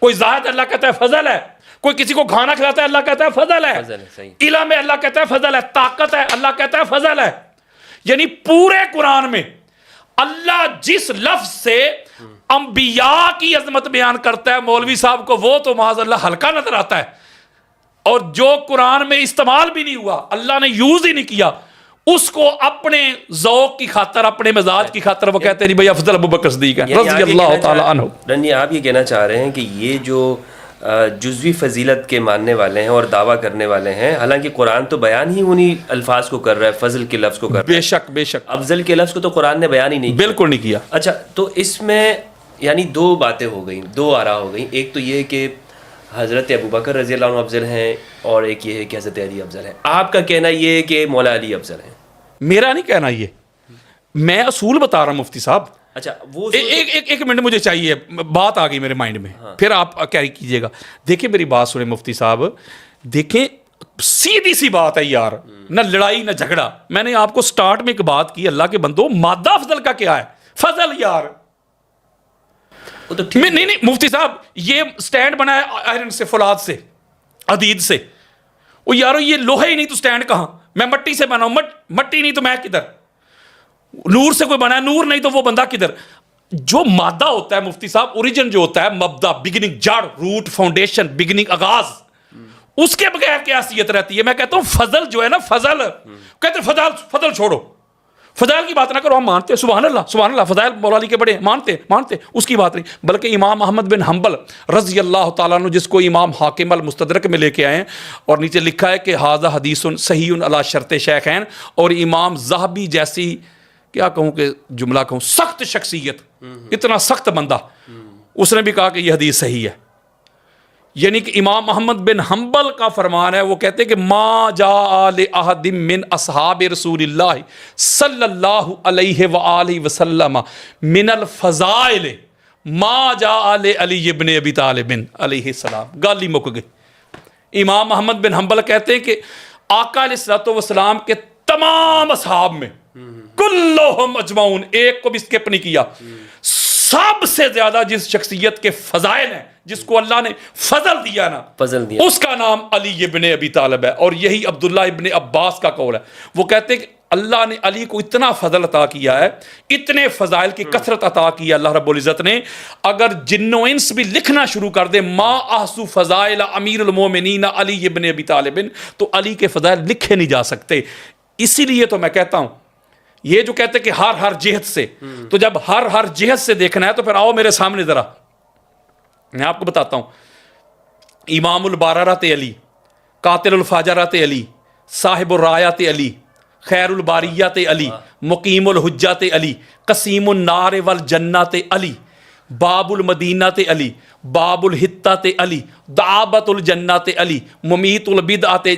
کوئی زاہد اللہ کہتا ہے فضل ہے، کوئی کسی کو کھانا کھلاتا ہے اللہ کہتا ہے فضل ہے، علم ہے اللہ کہتا ہے فضل ہے، طاقت ہے اللہ کہتا ہے فضل ہے. یعنی پورے قرآن میں اللہ جس لفظ سے انبیاء کی عظمت بیان کرتا ہے مولوی صاحب کو وہ تو معاذ اللہ ہلکا نظر آتا ہے، اور جو قرآن میں استعمال بھی نہیں ہوا، اللہ نے یوز ہی نہیں کیا، اس کو اپنے ذوق کی خاطر، اپنے مزاج کی خاطر وہ کہتے ہیں نہیں بھئی افضل ابوبکر صدیق ہے رضی اللہ تعالی عنہ. رنی آپ یہ کہنا چاہ رہے ہیں کہ یہ جو جزوی فضیلت کے ماننے والے ہیں اور دعویٰ کرنے والے ہیں، حالانکہ قرآن تو بیان ہی انہی الفاظ کو کر رہا ہے، فضل کے لفظ کو کر رہا ہے. بے شک بے شک، افضل کے لفظ کو تو قرآن نے بیان ہی نہیں کیا. بالکل نہیں کیا. اچھا، تو اس میں یعنی دو باتیں ہو گئیں، دو آراء ہو گئیں. ایک تو یہ کہ حضرت ابوبکر رضی اللہ عنہ افضل ہیں، اور ایک یہ ہے کہ حضرت علی افضل ہیں. آپ کا کہنا یہ ہے کہ مولا علی افضل ہیں. میرا نہیں کہنا، یہ میں اصول بتا رہا ہوں مفتی صاحب. اچھا، وہ ایک منٹ مجھے چاہیے، بات آ گئی میرے مائنڈ میں، پھر آپ کیری کیجئے گا. دیکھیں میری بات سنیں مفتی صاحب، دیکھیں سیدھی سی بات ہے یار، نہ لڑائی نہ جھگڑا. میں نے آپ کو سٹارٹ میں ایک بات کی، اللہ کے بندو مادہ افضل کا کیا ہے؟ فضل یار. نہیں مفتی صاحب، یہ سٹینڈ بنا ہے آئرن سے، فولاد سے، حدید سے. وہ یارو یہ لوہا ہی نہیں تو سٹینڈ کہاں؟ میں مٹی سے بنا ہوں، مٹی نہیں تو میں کدھر؟ نور سے کوئی بنا ہے، نور نہیں تو وہ بندہ کدھر؟ جو مادہ ہوتا ہے مفتی صاحب، اوریجن جو ہوتا ہے، مبدا، بگننگ، جڑ، روٹ، فاؤنڈیشن، بگننگ، آغاز، اس کے بغیر کیا حیثیت رہتی ہے؟ میں کہتا ہوں فضل جو ہے نا، فضل کہتے ہیں فضل چھوڑو، فضائل کی بات نہ کرو. ہم مانتے ہیں، سبحان اللہ، فضائل مولا علی کے بڑے مانتے اس کی بات نہیں. بلکہ امام احمد بن حنبل رضی اللہ تعالیٰ عنہ، جس کو امام حاکم المستدرک میں لے کے آئے ہیں، اور نیچے لکھا ہے کہ ھذا حدیث صحیح علی شرط شیخین، اور امام ذہبی جیسی کیا کہوں کہ جملہ کہوں، سخت شخصیت، اتنا سخت بندہ، اس نے بھی کہا کہ یہ حدیث صحیح ہے. یعنی کہ امام محمد بن حنبل کا فرمان ہے، وہ کہتے ہیں کہ ما جاء لأحد من اصحاب رسول اللہ صلی اللہ علیہ وآلہ وسلم من الفضائل ما جاء لعلی ابن ابی طالب علیہ السلام. گالی مک گئی. امام محمد بن حنبل کہتے ہیں کہ آقا علیہ الصلوۃ والسلام کے تمام اصحاب میں کلہم اجمعون، ایک کو بھی اسکپ نہیں کیا، سب سے زیادہ جس شخصیت کے فضائل ہیں، جس کو اللہ نے فضل دیا نا، فضل دیا، اس کا نام علی ابن ابی طالب ہے. اور یہی عبداللہ ابن عباس کا قول ہے. وہ کہتے ہیں کہ اللہ نے علی کو اتنا فضل عطا کیا ہے، اتنے فضائل کی کثرت عطا کی ہے اللہ رب العزت نے، اگر جن و انس بھی لکھنا شروع کر دے ما احصو فضائل امیر المومنین علی ابن ابی طالب، تو علی کے فضائل لکھے نہیں جا سکتے. اسی لیے تو میں کہتا ہوں، یہ جو کہتے ہیں کہ ہر جہت سے، تو جب ہر جہت سے دیکھنا ہے تو پھر آؤ میرے سامنے ذرا، میں آپ کو بتاتا ہوں. امام الباررات علی، قاتل الفاجرات علی، صاحب الرایات علی، خیر الباریات علی، مقیم الحجات علی، قسیم النار والجنات علی، باب المدینات علی، باب الحطات علی، دعابت الجنات علی، ممیت البدعات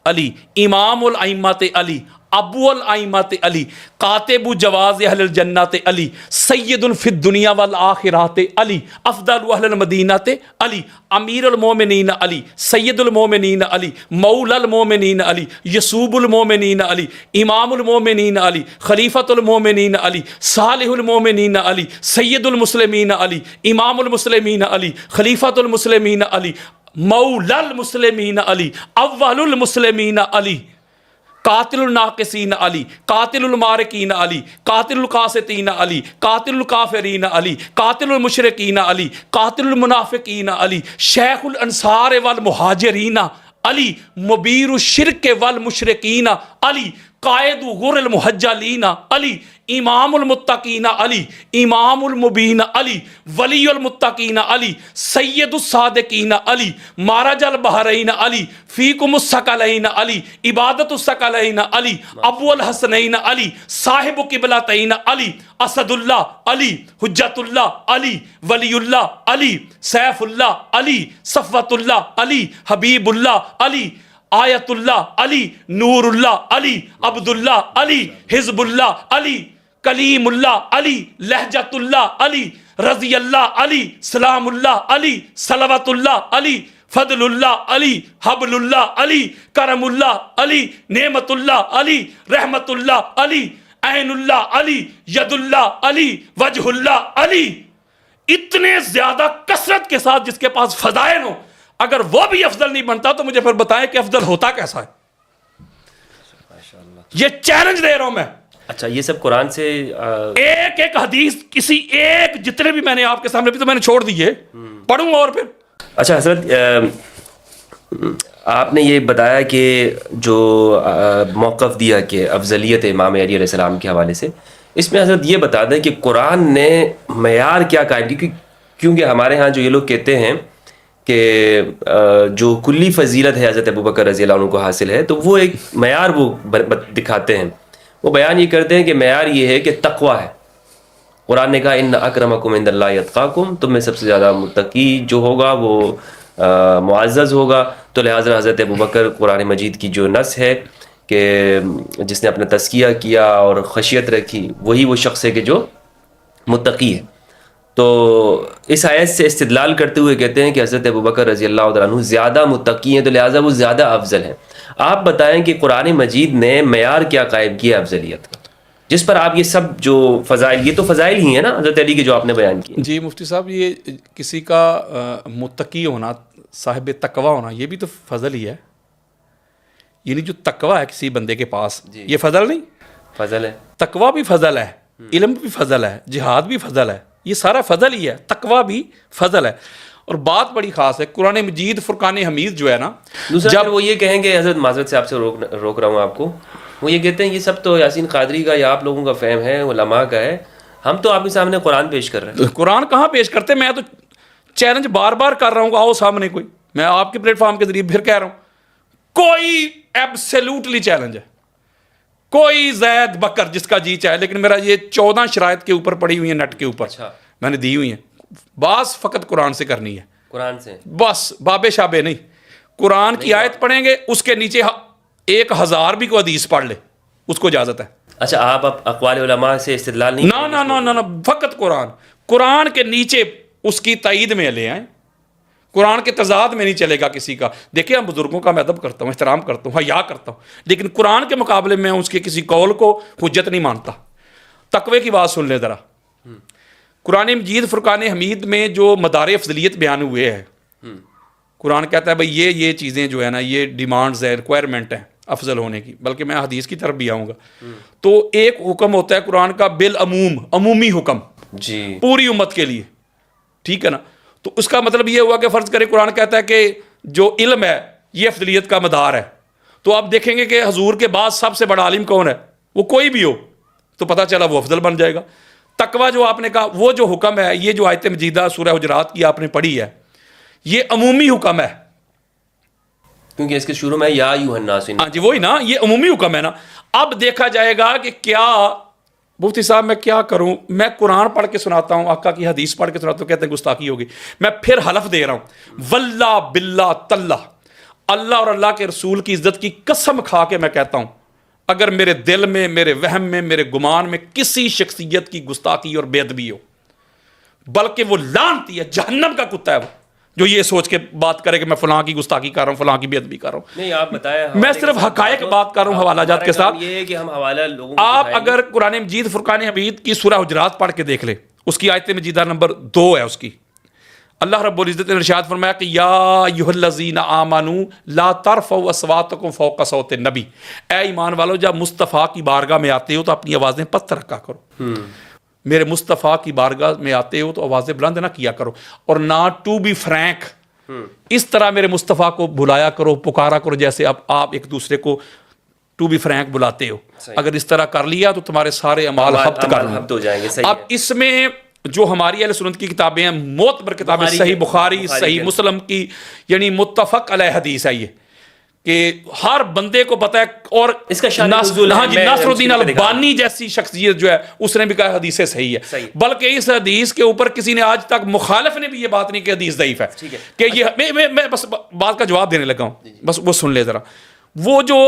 علی، امام الائمات علی، ابو الائمات علی، کاتب جواز اہل الجنات علی، سید فی الدنیا والآخرات علی، افضل اہل المدینات علی، امیر المومنین علی، سید المومنین علی، مولا المومنین علی، یسوب المومنین علی، امام المومنین علی، خلیفۃ المومنین علی، صالح المومنین علی، سید المسلمین علی، امام المسلمین علی، خلیفۃ المسلمین علی، مولا المسلمین علی، اول المسلمین علی، قاتل الناقصین علی، قاتل المارقین علی، قاتل القاسطین علی، قاتل الکافرین علی، قاتل المشرکین علی، قاتل المنافقین علی، شیخ الانصار والمہاجرین علی، مبیر الشرک والمشرکین علی، قائد غر المحجلین علی، امام المتقین علی، امام المبین علی، ولی المتقین علی، سید الصادقین علی، مارج البحرین علی، فیکم الثقلین علی، عبادت الثقلین علی، ابو الحسنین علی، صاحب قبلتین علی، اسد اللہ علی، حجت اللہ علی، ولی اللہ علی، سیف اللہ علی، صفوت اللہ علی، حبیب اللہ علی، آیت اللہ علی، نور اللہ علی، عبد اللہ علی، حزب اللہ علی، کلیم اللہ علی، لہجت اللہ علی، رضی اللہ علی، سلام اللہ علی، صلوات اللہ علی، فضل اللہ علی، حبل اللہ علی، کرم اللہ علی، نعمت اللہ علی، رحمت اللہ علی، عین اللہ علی، ید اللہ علی، وجہ اللہ علی. اتنے زیادہ کثرت کے ساتھ جس کے پاس فضائل ہوں، اگر وہ بھی افضل نہیں بنتا تو مجھے پھر بتائیں کہ افضل ہوتا کیسا ہے. یہ چیلنج دے رہا ہوں میں. اچھا یہ سب قرآن سے ایک ایک حدیث کسی ایک جتنے بھی میں نے آپ کے سامنے بھی تو میں نے چھوڑ دیے، پڑھوں اور پھر. اچھا حضرت آپ نے یہ بتایا کہ جو موقف دیا کہ افضلیت امام علی علیہ السلام کے حوالے سے، اس میں حضرت یہ بتا دیں کہ قرآن نے معیار کیا قائم کی، کیونکہ ہمارے ہاں جو یہ لوگ کہتے ہیں کہ جو کلی فضیلت ہے حضرت ابوبکر رضی اللہ عنہ کو حاصل ہے، تو وہ ایک معیار وہ دکھاتے ہیں. وہ بیان یہ کرتے ہیں کہ معیار یہ ہے کہ تقوی ہے. قرآن نے کہا ان اکرمکم عند اللہ اتقاکم، تم میں سب سے زیادہ متقی جو ہوگا وہ معزز ہوگا. تو لہٰذا حضرت ابوبکر قرآن مجید کی جو نص ہے کہ جس نے اپنا تزکیہ کیا اور خشیت رکھی، وہی وہ شخص ہے کہ جو متقی ہے. تو اس آیت سے استدلال کرتے ہوئے کہتے ہیں کہ حضرت ابوبکر رضی اللہ عنہ زیادہ متقی ہیں، تو لہٰذا وہ زیادہ افضل ہیں. آپ بتائیں کہ قرآن مجید نے معیار کیا قائم کیا افضلیت کا، جس پر آپ یہ سب جو فضائل، یہ تو فضائل ہی ہیں نا حضرت علی کے جو آپ نے بیان کیے. جی مفتی صاحب، یہ کسی کا متقی ہونا، صاحب تقوی ہونا، یہ بھی تو فضل ہی ہے. یعنی جو تقوی ہے کسی بندے کے پاس، یہ فضل نہیں؟ فضل ہے. تقوی بھی فضل ہے، علم بھی فضل ہے، جہاد بھی فضل ہے، یہ سارا فضل ہی ہے. تقوی بھی فضل ہے. اور بات بڑی خاص ہے، قرآن مجید فرقان حمید جو ہے نا، جب وہ یہ کہیں گے، حضرت معذرت سے آپ سے روک رہا ہوں آپ کو، وہ یہ کہتے ہیں یہ سب تو یاسین قادری کا یا آپ لوگوں کا فہم ہے، علماء کا ہے، ہم تو آپ کے سامنے قرآن پیش کر رہے ہیں. قرآن کہاں پیش کرتے؟ میں تو چیلنج بار بار کر رہا ہوں، آؤ سامنے کوئی، میں آپ کے پلیٹ فارم کے ذریعے پھر کہہ رہا ہوں، کوئی ایبسلیوٹلی چیلنج ہے، کوئی زید بکر جس کا جی چاہے. لیکن میرا یہ 14 شرائط کے اوپر پڑی ہوئی ہیں، نیٹ کے اوپر میں نے دی ہوئی ہیں. بات فقط قرآن سے کرنی ہے، قرآن سے بس، بابے شابے نہیں. قرآن کی آیت پڑھیں گے، اس کے نیچے 1000 بھی کوئی حدیث پڑھ لے، اس کو اجازت ہے. اچھا آپ اقوال علماء سے استدلال نہیں؟ نہ فقط قرآن کے نیچے اس کی تائید میں لے آئیں. قرآن کے تضاد میں نہیں چلے گا کسی کا. دیکھیں ہم بزرگوں کا میں ادب کرتا ہوں، احترام کرتا ہوں، حیا کرتا ہوں، لیکن قرآن کے مقابلے میں اس کے کسی قول کو حجت نہیں مانتا. تقوی کی بات سن لیں ذرا. قرآن مجید فرقان حمید میں جو مدار افضلیت بیان ہوئے ہیں، قرآن کہتا ہے بھئی یہ چیزیں جو ہے نا، یہ ڈیمانڈز ہیں، ریکوائرمنٹ ہیں افضل ہونے کی. بلکہ میں حدیث کی طرف بھی آؤں گا. تو ایک حکم ہوتا ہے قرآن کا بالعموم، عمومی حکم، جی پوری امت کے لیے، ٹھیک ہے نا. تو اس کا مطلب یہ ہوا کہ فرض کریں قرآن کہتا ہے کہ جو علم ہے یہ افضلیت کا مدار ہے. تو آپ دیکھیں گے کہ حضور کے بعد سب سے بڑا عالم کون ہے؟ وہ کوئی بھی ہو تو پتہ چلا وہ افضل بن جائے گا. تقوی جو آپ نے کہا، وہ جو حکم ہے، یہ جو آیت مجیدہ سورہ حجرات کی آپ نے پڑھی ہے، یہ عمومی حکم ہے، کیونکہ اس کے شروع میں یا ایھا الناس. ہاں جی وہی نا، یہ عمومی حکم ہے نا. اب دیکھا جائے گا کہ کیا مفتی صاحب میں کیا کروں، میں قرآن پڑھ کے سناتا ہوں، آقا کی حدیث پڑھ کے سناتا ہوں، کہتے ہیں گستاخی ہوگی. میں پھر حلف دے رہا ہوں، واللہ باللہ تاللہ، اللہ اور اللہ کے رسول کی عزت کی قسم کھا کے میں کہتا ہوں، اگر میرے دل میں، میرے وہم میں، میرے گمان میں کسی شخصیت کی گستاخی اور بے ادبی ہو، بلکہ وہ لعنتی ہے، جہنم کا کتا ہے وہ، جو یہ سوچ کے بات کرے کہ میں فلاں کی گستاخی کر رہا ہوں، فلاں کی بے ادبی کر رہا ہوں. نہیں آپ بتائیں، میں صرف حقائق بات کر رہا ہوں حوالہ جات کے ساتھ. یہ ہے کہ ہم حوالہ لوگوں آپ اگر قرآن مجید فرقان حمید کی سورہ حجرات پڑھ کے دیکھ لیں، اس کی آیت مجیدہ نمبر 2 ہے اس کی. اللہ رب العزت نے ارشاد فرمایا کہ یا ایھا الذین آمنوا لا ترفعوا اصواتکم فوق صوت النبی، اے ایمان والو جب مصطفیٰ کی بارگاہ میں آتے ہو تو اپنی آوازیں پست رکھا کرو. میرے مصطفیٰ کی بارگاہ میں آتے ہو تو آوازیں بلند نہ کیا کرو، اور نہ ٹو بی فرینک، اس طرح میرے مصطفیٰ کو بلایا کرو، پکارا کرو جیسے اب آپ ایک دوسرے کو ٹو بی فرینک بلاتے ہو. اگر اس طرح کر لیا تو تمہارے سارے اعمال حبط ہو جائیں گے. اب اس میں جو ہماری اہل سنت کی کتابیں ہیں معتبر کتابیں, صحیح بخاری, صحیح مسلم کی, یعنی متفق علیہ حدیث ہے یہ, کہ ہر بندے کو پتہ ہے. اور اس کا شان نزول ہے, ناصر الدین البانی جیسی شخصیت جو ہے اس نے بھی کہا حدیث صحیح ہے, بلکہ اس حدیث کے اوپر کسی نے آج تک مخالف نے بھی یہ بات نہیں کہ حدیث ضعیف ہے. کہ یہ میں بس بات کا جواب دینے لگا ہوں, بس وہ سن لے ذرا. وہ جو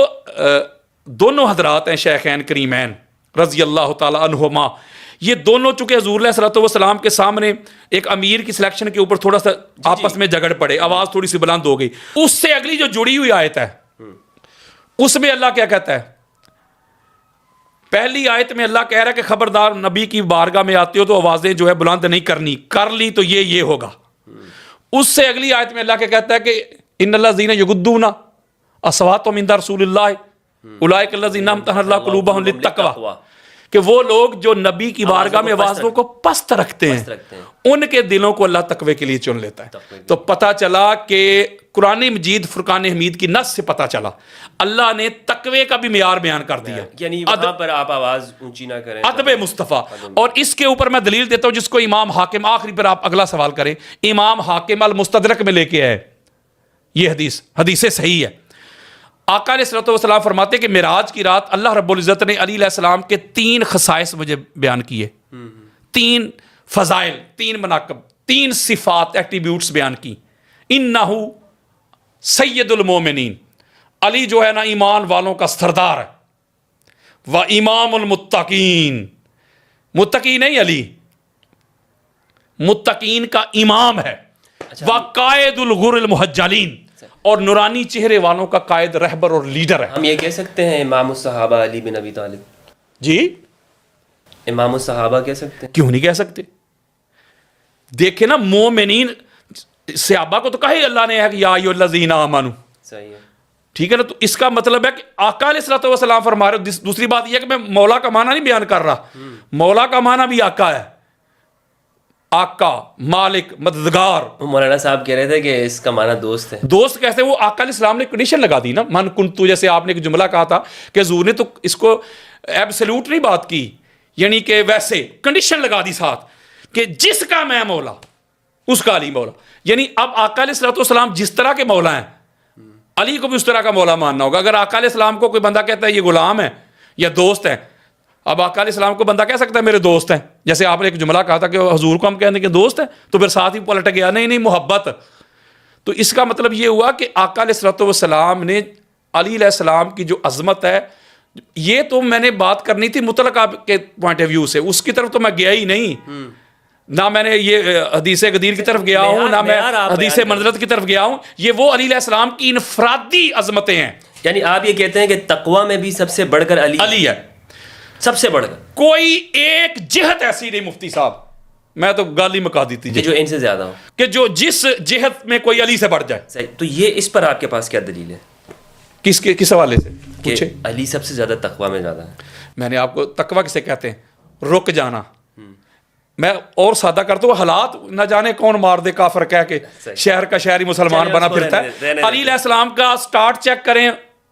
دونوں حضرات ہیں شیخین کریمین رضی اللہ تعالی عنہما, یہ دونوں چونکہ حضور علیہ الصلوۃ والسلام کے سامنے ایک امیر کی سلیکشن کے اوپر تھوڑا سا آپس میں جھگڑ پڑے, آواز تھوڑی سی بلند ہو گئی. اس سے اگلی جو جڑی ہوئی آیت ہے اس میں اللہ کیا کہتا ہے؟ پہلی آیت میں اللہ کہہ رہا ہے کہ خبردار نبی کی بارگاہ میں آتے ہو تو آوازیں جو ہے بلند نہیں کرنی, کر لی تو یہ ہوگا. اس سے اگلی آیت میں اللہ کیا کہتا ہے کہ ان الذین یغضون اصواتهم عند رسول اللہ اولئک الذین امتحن اللہ قلوبهم للتقوی, کہ وہ لوگ جو نبی کی بارگاہ میں آوازوں کو پست رکھتے ہیں ان کے دلوں کو اللہ تقوی کے لیے چن لیتا ہے. تو پتہ چلا کہ قرآن مجید فرقان حمید کی نص سے پتہ چلا اللہ نے تقوی کا بھی معیار بیان کر دیا, یعنی وہاں پر آپ آواز اونچی نہ کریں, ادب مصطفیٰ. اور اس کے اوپر میں دلیل دیتا ہوں جس کو امام حاکم, آخری پر آپ اگلا سوال کریں, امام حاکم المستدرک میں لے کے آئے یہ حدیث صحیح ہے. آقا علیہ الصلوۃ والسلام فرماتے کہ معراج کی رات اللہ رب العزت نے علی علیہ السلام کے 3 خصائص مجھے بیان کیے, 3 فضائل, 3 مناقب, 3 صفات, ایٹریبیوٹس بیان کی. انہ سید المومنین, علی جو ہے نا ایمان والوں کا سردار ہے. و امام المتقین, متقی نہیں علی, متقین کا امام ہے. و قائد الغر المحجلین, اور نورانی چہرے والوں کا قائد, رہبر اور لیڈر ہے. ہم یہ کہہ سکتے ہیں امام الصحابہ علی بن ابی طالب؟ جی امام الصحابہ کہہ سکتے ہیں. کیوں نہیں کہہ سکتے؟ دیکھیں نا, مومنین صحابہ کو تو کہا ہی اللہ نے ہے کہ یا ایھا الذین آمنوا, صحیح ہے, ٹھیک ہے نا. تو اس کا مطلب ہے کہ آقا علیہ الصلوۃ والسلام فرما رہے. دوسری بات یہ ہے کہ میں مولا کا معنی نہیں بیان کر رہا, مولا کا معنی بھی آقا ہے, آقا, مالک, مددگار. مولانا صاحب کہہ رہے تھے کہ اس کا معنی دوست ہے. دوست کہتے ہیں, وہ آقا علیہ السلام نے کنڈیشن لگا دی نا, من کنتو, جیسے آپ نے ایک جملہ کہا تھا کہ حضور نے تو اس کو ایبسلیوٹ نہیں بات کی, یعنی کہ ویسے کنڈیشن لگا دی ساتھ کہ جس کا میں مولا اس کا علی مولا. یعنی اب آقا علیہ الصلوۃ والسلام جس طرح کے مولا ہیں علی کو بھی اس طرح کا مولا ماننا ہوگا. اگر آقا علیہ السلام کو کوئی بندہ کہتا ہے یہ غلام ہے یا دوست ہے, اب آقا علیہ السلام کو بندہ کہہ سکتا ہے میرے دوست ہیں, جیسے آپ نے ایک جملہ کہا تھا کہ حضور کو ہم کہنے کے دوست ہیں, تو پھر ساتھ ہی پلٹ گیا نہیں محبت. تو اس کا مطلب یہ ہوا کہ آقا علیہ الصلوۃ والسلام نے علی علیہ السلام کی جو عظمت ہے, یہ تو میں نے بات کرنی تھی مطلق آپ کے پوائنٹ آف ویو سے, اس کی طرف تو میں گیا ہی نہیں, نہ میں نے یہ حدیث غدیر کی طرف گیا ہوں, نہ میں حدیث منزلت کی طرف گیا ہوں. یہ وہ علی علیہ السلام کی انفرادی عظمتیں ہیں. یعنی آپ یہ کہتے ہیں کہ تقوی میں بھی سب سے بڑھ کر علی ہے, سب سے بڑھ کر کوئی ایک جہت ایسی نہیں. مفتی صاحب میں تو گالی مکا دیتی کہ جو ان سے زیادہ ہو, کہ جو جس جہت میں کوئی علی سے بڑھ جائے. صحیح. تو یہ اس پر آپ کے پاس کیا دلیل ہے؟ کس حوالے سے کہ علی سب سے زیادہ تقوی میں زیادہ ہے؟ میں نے آپ کو تقوی کسے کہتے ہیں؟ رک جانا. میں اور سادہ کرتا ہوں, حالات نہ جانے کون مار دے کافر کہہ کے شہر کا شہری مسلمان بنا پھرتا ہے. علی علیہ السلام کا سٹارٹ چیک کریں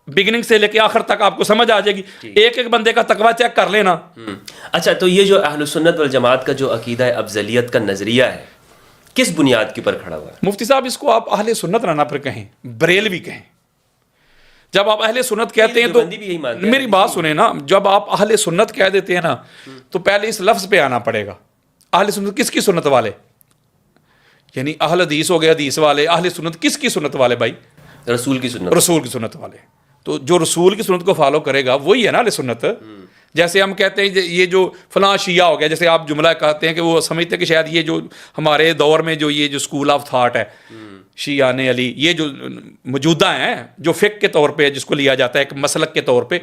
بگننگ سے لے کے آخر تک, آپ کو سمجھ آ جائے گی. ایک ایک بندے کا تقوی چیک کر لینا. اچھا, تو یہ جو اہل سنت والجماعت کا جو عقیدہ افضلیت کا نظریہ ہے کس بنیاد کے اوپر کھڑا ہوا ہے؟ مفتی صاحب اس کو آپ اہل سنت نہ پھر کہیں, بریلوی کہیں. جب آپ اہل سنت کہتے ہیں تو میری بات سنیں نا, جب آپ اہل سنت کہہ دیتے ہیں نا تو پہلے اس لفظ پہ آنا پڑے گا. اہل سنت کس کی سنت والے؟ یعنی اہل حدیث ہو گئے حدیث والے, اہل سنت کس کی سنت والے بھائی؟ رسول کی سنت. رسول کی سنت والے. تو جو رسول کی سنت کو فالو کرے گا وہی ہے نا اہل سنت. جیسے ہم کہتے ہیں یہ جو فلاں شیعہ ہو گیا, جیسے آپ جملہ کہتے ہیں کہ وہ سمجھتے ہیں کہ شاید یہ جو ہمارے دور میں جو یہ جو اسکول آف تھاٹ ہے شیعہ نے علی, یہ جو موجودہ ہیں جو فقہ کے طور پہ جس کو لیا جاتا ہے ایک مسلک کے طور پہ,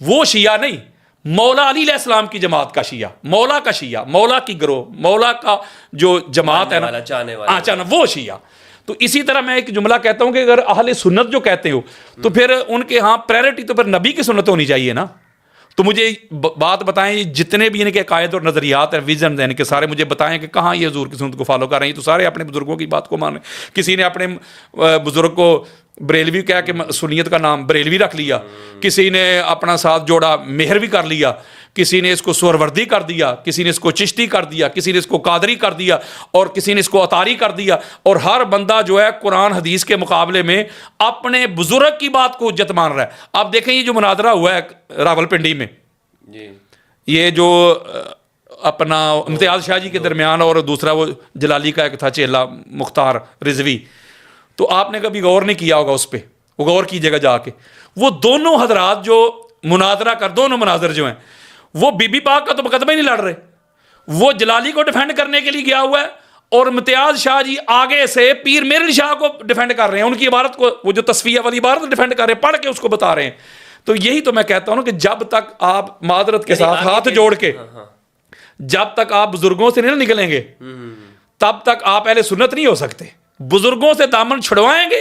وہ شیعہ نہیں, مولا علی علیہ السلام کی جماعت کا شیعہ, مولا کا شیعہ, مولا کی گروہ, مولا کا جو جماعت ہے نا, چاہنا وہ شیعہ. تو اسی طرح میں ایک جملہ کہتا ہوں کہ اگر اہل سنت جو کہتے ہو تو پھر ان کے ہاں پریورٹی تو پھر نبی کی سنت ہونی چاہیے نا. تو مجھے بات بتائیں, جتنے بھی ان کے عقائد اور نظریات ہیں, ویژن ہیں, کہ سارے مجھے بتائیں کہ کہاں یہ حضور کی سنت کو فالو کر رہے ہیں. تو سارے اپنے بزرگوں کی بات کو مانیں. کسی نے اپنے بزرگ کو بریلوی کہہ کے سنیت کا نام بریلوی رکھ لیا, کسی نے اپنا ساتھ جوڑا مہر بھی کر لیا, کسی نے اس کو سہروردی کر دیا, کسی نے اس کو چشتی کر دیا, کسی نے اس کو قادری کر دیا, اور کسی نے اس کو اطاری کر دیا. اور ہر بندہ جو ہے قرآن حدیث کے مقابلے میں اپنے بزرگ کی بات کو حجت مان رہا ہے. آپ دیکھیں یہ جو مناظرہ ہوا ہے راول پنڈی میں, یہ جو اپنا امتیاز شاہ جی کے درمیان اور دوسرا وہ جلالی کا ایک تھا چیلا مختار رضوی, تو آپ نے کبھی غور نہیں کیا ہوگا اس پہ, وہ غور کیجیے گا جا کے. وہ دونوں حضرات جو مناظرہ کر, دونوں مناظر جو ہیں وہ بی بی پاک کا تو مقدمہ ہی نہیں لڑ رہے, وہ جلالی کو ڈیفینڈ کرنے کے لیے گیا ہوا ہے, اور امتیاز شاہ جی آگے سے پیر میرن شاہ کو ڈیفینڈ کر رہے ہیں, ان کی عبارت کو, وہ جو تصفیہ والی عبارت ڈیفینڈ کر رہے ہیں, پڑھ کے اس کو بتا رہے ہیں. تو یہی تو میں کہتا ہوں کہ جب تک آپ معذرت کے ساتھ ہاتھ جوڑ کے, جب تک آپ بزرگوں سے نہیں نکلیں گے تب تک آپ اہل سنت نہیں ہو سکتے. بزرگوں سے دامن چھڑوائیں گے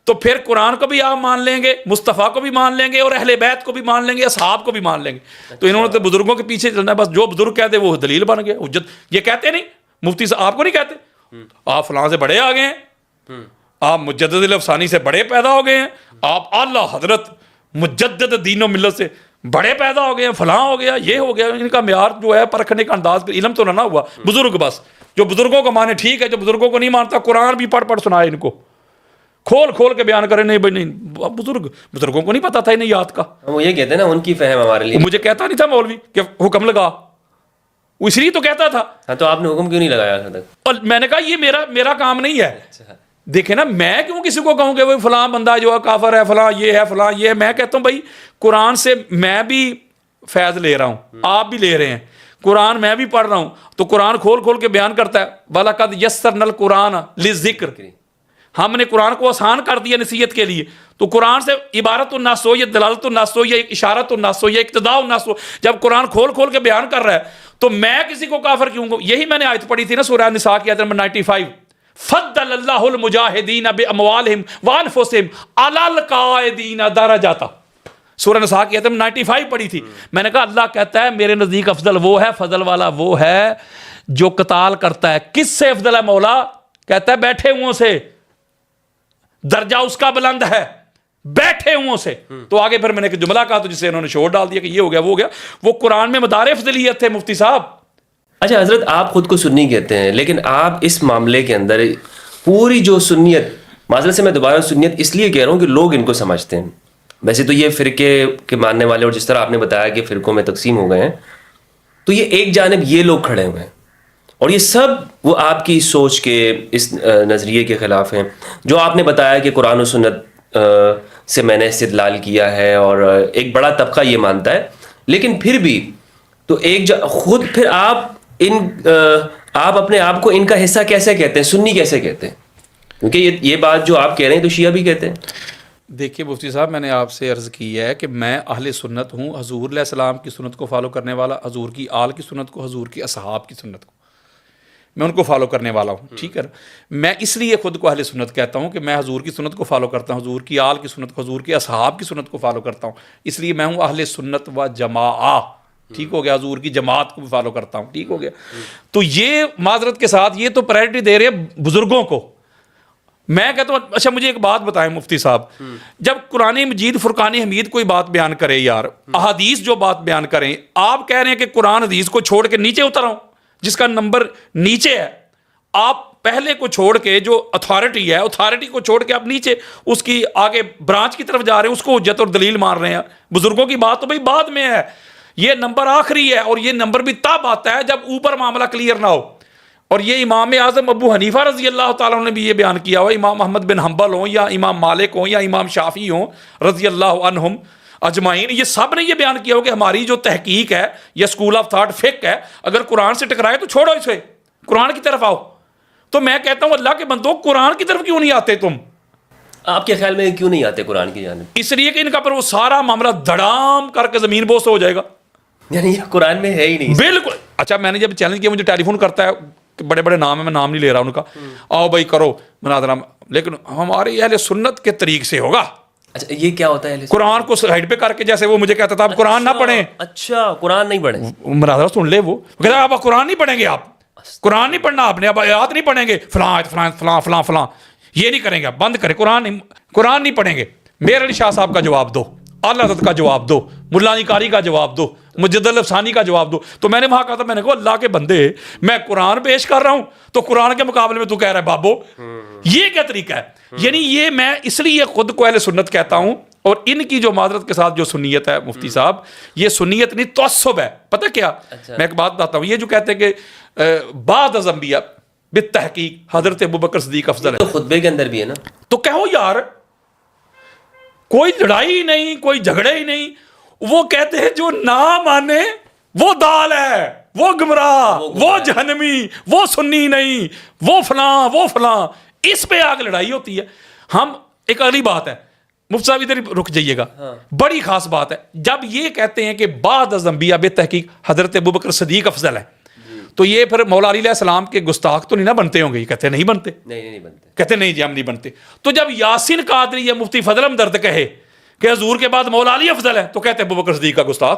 تو پھر قرآن کو بھی آپ مان لیں گے, مصطفیٰ کو بھی مان لیں گے, اور اہل بیت کو بھی مان لیں گے, اصحاب کو بھی مان لیں گے. تو انہوں نے تو بزرگوں کے پیچھے چلنا ہے, بس جو بزرگ کہتے وہ دلیل بن گیا, حجت. یہ کہتے نہیں مفتی صاحب, آپ کو نہیں کہتے آپ فلاں سے بڑے آ گئے ہیں, آپ مجدد الافسانی سے بڑے پیدا ہو گئے ہیں, آپ اعلیٰ حضرت مجدد دین و ملت سے بڑے پیدا ہو گئے ہیں, فلاں ہو گیا, یہ ہو گیا. ان کا معیار جو ہے پرکھنے کا انداز پہ علم تو نہ ہوا. بزرگ بس جو بزرگوں کو مانے ٹھیک ہے, جو بزرگوں کو نہیں مانتا قرآن بھی پڑھ پڑھ سنائے, ان کو کھول کھول کے بیان کرے. نہیں بھائی نہیں, بزرگوں کو نہیں پتا تھا انہیں یاد کا. وہ یہ کہتے ہیں نا ان کی فہم ہمارے لیے. مجھے کہتا نہیں تھا مولوی کہ حکم لگا, وہ اس لیے تو کہتا تھا. ہاں تو آپ نے حکم کیوں نہیں لگایا تھا؟ اور میں نے کہا یہ میرا کام نہیں ہے. دیکھیں نا, میں کیوں کسی کو کہوں کہ وہ فلاں بندہ جو ہے کافر ہے, فلاں یہ ہے, فلاں یہ ہے. میں کہتا ہوں بھائی قرآن سے میں بھی فیض لے رہا ہوں, آپ بھی لے رہے ہیں, قرآن میں بھی پڑھ رہا ہوں, تو قرآن کھول کھول کے بیان کرتا ہے وَلَقَدْ يَسَّرْنَا الْقُرْآنَ لِلذِّكْرِ, ہم نے قرآن کو آسان کر دیا نصیحت کے لیے. تو قرآن سے عبارت الناس ہو یا دلالت الناس ہو یا اشارت الناس ہو یا اقتداء الناس ہو, جب قرآن کھول کھول کے بیان کر رہا ہے تو میں کسی کو کافر کیوں کہوں؟ یہی میں نے آیت پڑھی تھی نا سورہ نساء کی آیت نمبر 95, فضل اللہ المجاہدین باموالہم وانفسہم علی القاعدین درجات. سورہ نساء کی آیت نمبر 95 پڑھی تھی. میں نے کہا اللہ کہتا ہے میرے نزدیک افضل وہ ہے, فضل والا وہ ہے جو قتال کرتا ہے. کس سے افضل ہے مولا؟ کہتا ہے بیٹھے ہوں سے, درجہ اس کا بلند ہے بیٹھے ہوں سے. تو آگے پھر میں نے ایک جملہ کہا تو جسے انہوں نے شور ڈال دیا کہ یہ ہو گیا وہ ہو گیا. وہ قرآن میں مدار افضلیت تھے مفتی صاحب. اچھا حضرت, آپ خود کو سنی کہتے ہیں, لیکن آپ اس معاملے کے اندر پوری جو سنیت, معذرت سے میں دوبارہ سنیت اس لیے کہہ رہا ہوں کہ لوگ ان کو سمجھتے ہیں. ویسے تو یہ فرقے کے ماننے والے, اور جس طرح آپ نے بتایا کہ فرقوں میں تقسیم ہو گئے ہیں, تو یہ ایک جانب یہ لوگ کھڑے ہوئے ہیں, اور یہ سب وہ آپ کی سوچ کے اس نظریے کے خلاف ہیں جو آپ نے بتایا کہ قرآن و سنت سے میں نے استدلال کیا ہے, اور ایک بڑا طبقہ یہ مانتا ہے. لیکن پھر بھی تو خود پھر آپ اپنے آپ کو ان کا حصہ کیسے کہتے ہیں, سنی کیسے کہتے ہیں؟ کیونکہ یہ بات جو آپ کہہ رہے ہیں تو شیعہ بھی کہتے ہیں. دیکھیے مفتی صاحب, میں نے آپ سے عرض کی ہے کہ میں اہل سنت ہوں, حضور علیہ السلام کی سنت کو فالو کرنے والا, حضور کی آل کی سنت کو, حضور کی اصحاب کی سنت کو, میں ان کو فالو کرنے والا ہوں. ٹھیک ہے, میں اس لیے خود کو اہل سنت کہتا ہوں کہ میں حضور کی سنت کو فالو کرتا ہوں, حضور کی آل کی سنت کو, حضور کے اصحاب کی سنت کو فالو کرتا ہوں. اس لیے میں ہوں اہل سنت و جماعہ. ٹھیک ہو گیا, حضور کی جماعت کو بھی فالو کرتا ہوں. ٹھیک ہو گیا. تو یہ معذرت کے ساتھ یہ تو پرائرٹی دے رہے ہیں بزرگوں کو. میں کہتا ہوں اچھا مجھے ایک بات بتائیں مفتی صاحب, جب قرآن مجید فرقان حمید کوئی بات بیان کرے یار, احادیث جو بات بیان کریں, آپ کہہ رہے ہیں کہ قرآن حدیث کو چھوڑ کے نیچے اتر آؤں جس کا نمبر نیچے ہے. آپ پہلے کو چھوڑ کے جو اتھارٹی ہے, اتھارٹی کو چھوڑ کے آپ نیچے اس کی آگے برانچ کی طرف جا رہے ہیں, اس کو حجت اور دلیل مار رہے ہیں. بزرگوں کی بات تو بھائی بعد میں ہے, یہ نمبر آخری ہے, اور یہ نمبر بھی تب آتا ہے جب اوپر معاملہ کلیئر نہ ہو. اور یہ امام اعظم ابو حنیفہ رضی اللہ تعالیٰ نے بھی یہ بیان کیا ہوا, امام احمد بن حنبل ہوں یا امام مالک ہوں یا امام شافعی ہوں رضی اللہ عنہم اجمعین, یہ سب نے یہ بیان کیا ہو کہ ہماری جو تحقیق ہے یا اسکول آف تھاٹ فقہ ہے, اگر قرآن سے ٹکرائے تو چھوڑو اسے, قرآن کی طرف آؤ. تو میں کہتا ہوں اللہ کے بندو, قرآن کی طرف کیوں نہیں آتے تم؟ آپ کے خیال میں کیوں نہیں آتے قرآن کی جانب؟ اس لیے کہ ان کا پر وہ سارا معاملہ دھڑام کر کے زمین بوس ہو جائے گا. یعنی یہ قرآن میں ہے ہی نہیں. بالکل. اچھا میں نے جب چیلنج کیا, مجھے ٹیلی فون کرتا ہے, بڑے بڑے نام ہیں, میں نام نہیں لے رہا ان کا, آؤ بھائی کرو مناظرہ, لیکن ہمارے اہل سنت کے طریق سے ہوگا. اچھا یہ کیا ہوتا ہے؟ قرآن کو سائڈ پہ کر کے, جیسے وہ مجھے کہتا تھا آپ قرآن نہ پڑھیں. اچھا کقرآن نہیں پڑھیں, مناظرہ سن لے, وہ کہتا آپ قرآن نہیں پڑھیں گے, آپ قرآن نہیں پڑھنا آپ نے, اب آیات نہیں پڑھیں گے, فلاں فلاں فلاں فلاں فلاں. یہ نہیں کریں گے, بند کریں, قرآن نہیں پڑھیں گے. میر علی شاہ صاحب کا جواب دو, اعلیٰ حضرت کا جواب دو, ملا علی قاری کا جواب دو, مجد الافسانی کا جواب دو. تو میں نے وہاں کہا تھا, میں نے کہا اللہ کے بندے, میں قرآن پیش کر رہا ہوں تو قرآن کے مقابلے میں تو کہہ رہا ہے بابو, یہ کیا طریقہ ہے؟ یعنی یہ میں اس لیے خود کو اہل سنت کہتا ہوں, اور ان کی جو معذرت کے ساتھ جو سنیت ہے مفتی صاحب, یہ سنیت نہیں تعصب ہے. پتہ کیا, میں ایک بات بتاتا ہوں, یہ جو کہتے ہیں کہ بعد از انبیاء بالتحقیق حضرت ابوبکر صدیق افضل ہے, تو خطبے کے اندر بھی ہے نا, تو کہو یار کوئی لڑائی ہی نہیں, کوئی جھگڑے ہی نہیں. وہ کہتے ہیں جو نہ مانے وہ دال ہے, وہ گمراہ, وہ جہنمی, وہ سنی نہیں, وہ فلاں. اس پہ آگ لڑائی ہوتی ہے. ہم ایک اگلی بات ہے, مفتی صاحب ادھر رک جائیے گا, بڑی خاص بات ہے. جب یہ کہتے ہیں کہ بعد از انبیاء بالتحقیق حضرت ابوبکر صدیق افضل ہے, تو یہ پھر مولا علی علیہ السلام کے گستاخ تو نہیں نہ بنتے ہوں گے؟ یہ کہتے ہیں نہیں بنتے, نہیں بنتے, کہتے نہیں جی ہم نہیں بنتے. تو جب یاسین قادری یا مفتی فضل ہمدرد کہے کہ حضور کے بعد مولا علی افضل ہے, تو کہتے ہیں ابوبکر صدیق کا گستاخ.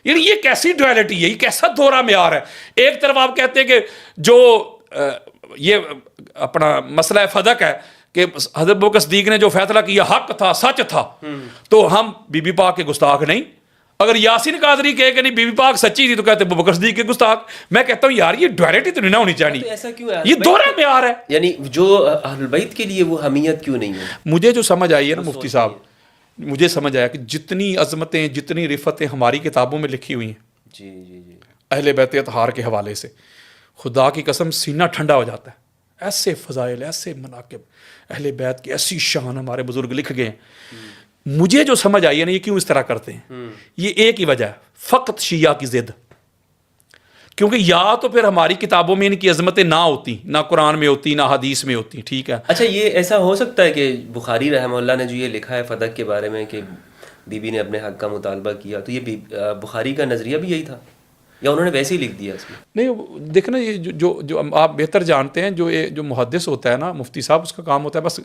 یعنی یہ کیسی ڈویلٹی ہے, یہ کیسا دورہ معیار ہے. ایک طرف آپ کہتے ہیں کہ جو یہ اپنا مسئلہ فدق ہے کہ حضرت ابوبکر صدیق نے جو فیصلہ کیا حق تھا, سچ تھا, تو ہم بی بی پاک کے گستاخ نہیں. اگر یاسین قادری کہے کہ نہیں بی بی پاک سچی تھی, تو کہتے ہیں ابوبکر صدیق کے گستاخ. میں کہتا ہوں یار یہ ڈویلٹی تو نہیں نہ ہونی چاہیے, ایسا کیوں ہے؟ یہ دورہ معیار ہے. یعنی جو اہل البیت کے لیے وہ حمیت کیوں نہیں ہے؟ مجھے جو سمجھ آئی ہے نا مفتی صاحب, مجھے سمجھ آیا کہ جتنی عظمتیں, جتنی رفتیں ہماری کتابوں میں لکھی ہوئی ہیں جی اہل بیت اطہار کے حوالے سے, خدا کی قسم سینہ ٹھنڈا ہو جاتا ہے. ایسے فضائل, ایسے مناقب, اہل بیت کی ایسی شان ہمارے بزرگ لکھ گئے ہیں. مجھے جو سمجھ آئی ہے نا یہ کیوں اس طرح کرتے ہیں, یہ ایک ہی وجہ ہے, فقط شیعہ کی ضد. کیونکہ یا تو پھر ہماری کتابوں میں ان کی عظمتیں نہ ہوتی, نہ قرآن میں ہوتی, نہ حدیث میں ہوتی. ٹھیک ہے, اچھا یہ ایسا ہو سکتا ہے کہ بخاری رحمہ اللہ نے جو یہ لکھا ہے فدق کے بارے میں کہ بی بی نے اپنے حق کا مطالبہ کیا, تو یہ بخاری کا نظریہ بھی یہی تھا یا انہوں نے ویسے ہی لکھ دیا اس میں؟ نہیں دیکھنا, یہ جو آپ بہتر جانتے ہیں, جو محدث ہوتا ہے نا مفتی صاحب, اس کا کام ہوتا ہے بس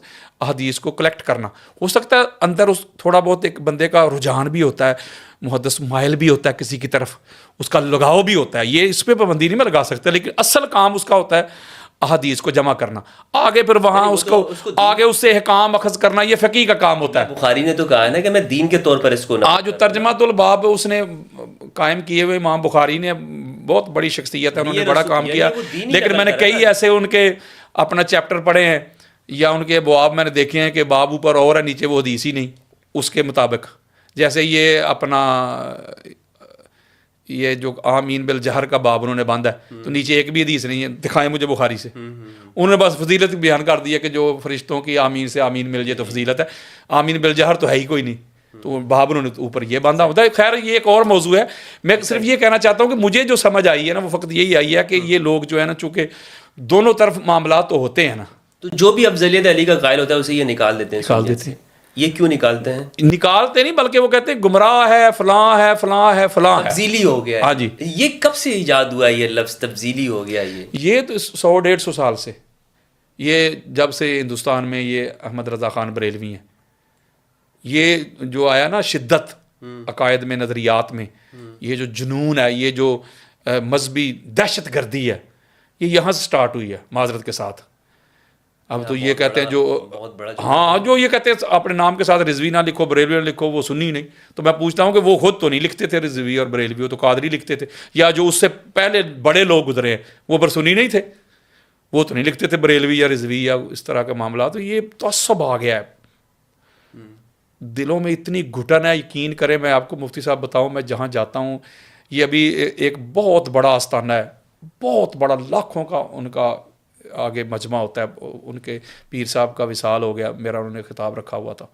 حدیث کو کلیکٹ کرنا. ہو سکتا ہے اندر اس تھوڑا بہت ایک بندے کا رجحان بھی ہوتا ہے, محدث مائل بھی ہوتا ہے کسی کی طرف, اس کا لگاؤ بھی ہوتا ہے, یہ اس پہ پابندی نہیں میں لگا سکتا, لیکن اصل کام اس کا ہوتا ہے احادیث کو جمع کرنا. آگے پھر وہاں اس کو آگے اس سے احکام اخذ کرنا, یہ فقیہ کا کام ہوتا ہے. بخاری نے تو کہا ہے نا کہ میں دین کے طور پر اس کو آج جو ترجمہ الباب اس نے قائم کیے ہوئے امام بخاری نے, بہت بڑی شخصیت ہے, انہوں نے بڑا کام کیا. لیکن میں نے کئی ایسے ان کے اپنا چیپٹر پڑھے ہیں یا ان کے ابواب میں نے دیکھے ہیں کہ باب اوپر اور ہے, نیچے وہ حدیث ہی نہیں اس کے مطابق. جیسے یہ اپنا یہ جو آمین بالجہر کا باب انہوں نے باندھا ہے, تو نیچے ایک بھی حدیث نہیں ہے, دکھائیں مجھے بخاری سے. انہوں نے بس فضیلت بیان کر دیا کہ جو فرشتوں کی آمین سے آمین مل جائے تو فضیلت ہے, آمین بالجہر تو ہے ہی کوئی نہیں, تو باب انہوں نے اوپر یہ باندھا ہوتا ہے. خیر یہ ایک اور موضوع ہے. میں صرف یہ کہنا چاہتا ہوں کہ مجھے جو سمجھ آئی ہے نا وہ فقط یہی آئی ہے کہ یہ لوگ جو ہے نا, چونکہ دونوں طرف معاملات تو ہوتے ہیں نا, تو جو بھی افضلیت علی کا قائل ہوتا ہے اسے یہ نکال دیتے ہیں. یہ کیوں نکالتے ہیں؟ نکالتے نہیں بلکہ وہ کہتے ہیں گمراہ ہے, فلاں ہے, فلاں ہے, فلاں ہے, تبذیلی ہو گیا. ہاں جی, یہ کب سے ایجاد ہوا یہ لفظ تبذیلی ہو گیا؟ یہ تو 100-150 سال سے, یہ جب سے ہندوستان میں یہ احمد رضا خان بریلوی ہیں, یہ جو آیا نا شدت عقائد میں, نظریات میں, یہ جو جنون ہے, یہ جو مذہبی دہشت گردی ہے, یہ یہاں سے سٹارٹ ہوئی ہے معذرت کے ساتھ. اب تو یہ کہتے ہیں جو ہاں جو یہ کہتے ہیں اپنے نام کے ساتھ رضوی نہ لکھو, بریلوی نہ لکھو, وہ سنی نہیں. تو میں پوچھتا ہوں کہ وہ خود تو نہیں لکھتے تھے رضوی اور بریلوی, وہ تو قادری لکھتے تھے, یا جو اس سے پہلے بڑے لوگ گزرے ہیں وہ پر سنی نہیں تھے, وہ تو نہیں لکھتے تھے بریلوی یا رضوی یا اس طرح کا معاملات. تو یہ تعصب آ گیا ہے دلوں میں, اتنی گھٹن ہے. یقین کریں میں آپ کو مفتی صاحب بتاؤں, میں جہاں جاتا ہوں, یہ ابھی ایک بہت بڑا آستانہ ہے, بہت بڑا, لاکھوں کا ان کا آگے مجمع ہوتا ہے. ان کے پیر صاحب کا وصال ہو گیا, میرا انہوں نے خطاب رکھا ہوا تھا,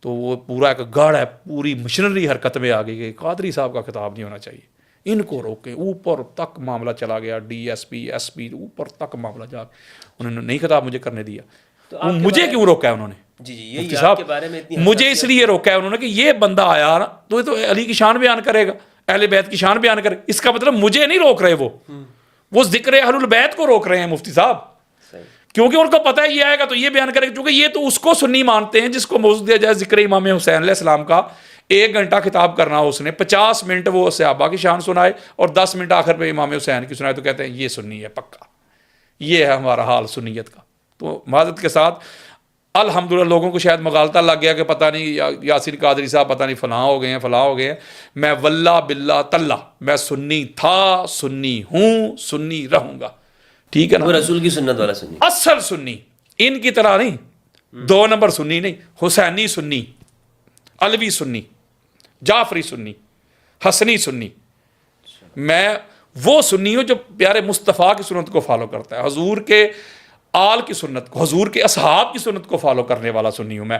تو وہ پورا ایک گڑھ ہے, پوری مشنری حرکت میں آ گئی کہ قادری صاحب کا خطاب نہیں ہونا چاہیے, ان کو روکیں. اوپر تک معاملہ چلا گیا, D S P, S P, اوپر تک معاملہ جا, انہوں نے نہیں خطاب مجھے کرنے دیا. مجھے کیوں روکا ہے انہوں نے؟ مفتی صاحب مجھے اس لیے روکا ہے انہوں نے کہ یہ بندہ آیا نا تو یہ تو علی کی شان بیان کرے گا, اہل بیت کی شان بیان کرے. اس کا مطلب مجھے نہیں روک رہے, وہ ذکر اہل البیت کو روک رہے ہیں مفتی صاحب, کیونکہ ان کو پتہ ہے یہ آئے گا تو یہ بیان کرے گا. کیونکہ یہ تو اس کو سنی مانتے ہیں جس کو موضوع دیا جائے ذکر امام حسین علیہ السلام کا. 1 گھنٹہ خطاب کرنا اس نے, 50 منٹ وہ صحابہ کی شان سنائے اور 10 منٹ آخر پہ امام حسین کی سنائے, تو کہتے ہیں یہ سنی ہے پکا, یہ ہے ہمارا حال سنیت کا. تو معذرت کے ساتھ الحمدللہ لوگوں کو شاید مغالطہ لگ گیا کہ پتہ نہیں یاسین قادری صاحب پتہ نہیں فلاں ہو گئے ہیں فلاں ہو گئے ہیں. میں واللہ باللہ تاللہ میں سنی تھا، سنی ہوں، سنی رہوں گا. ٹھیک ہے نا. وہ رسول کی سنت والا سنی، اصل سنی، ان کی طرح نہیں، 2 نمبر سنی نہیں. حسینی سنی، علوی سنی، جعفری سنی، حسنی سنی. میں وہ سنی ہوں جو پیارے مصطفیٰ کی سنت کو فالو کرتا ہے، حضور کے آل کی سنت کو، حضور کے اصحاب کی سنت کو فالو کرنے والا سنی ہوں. میں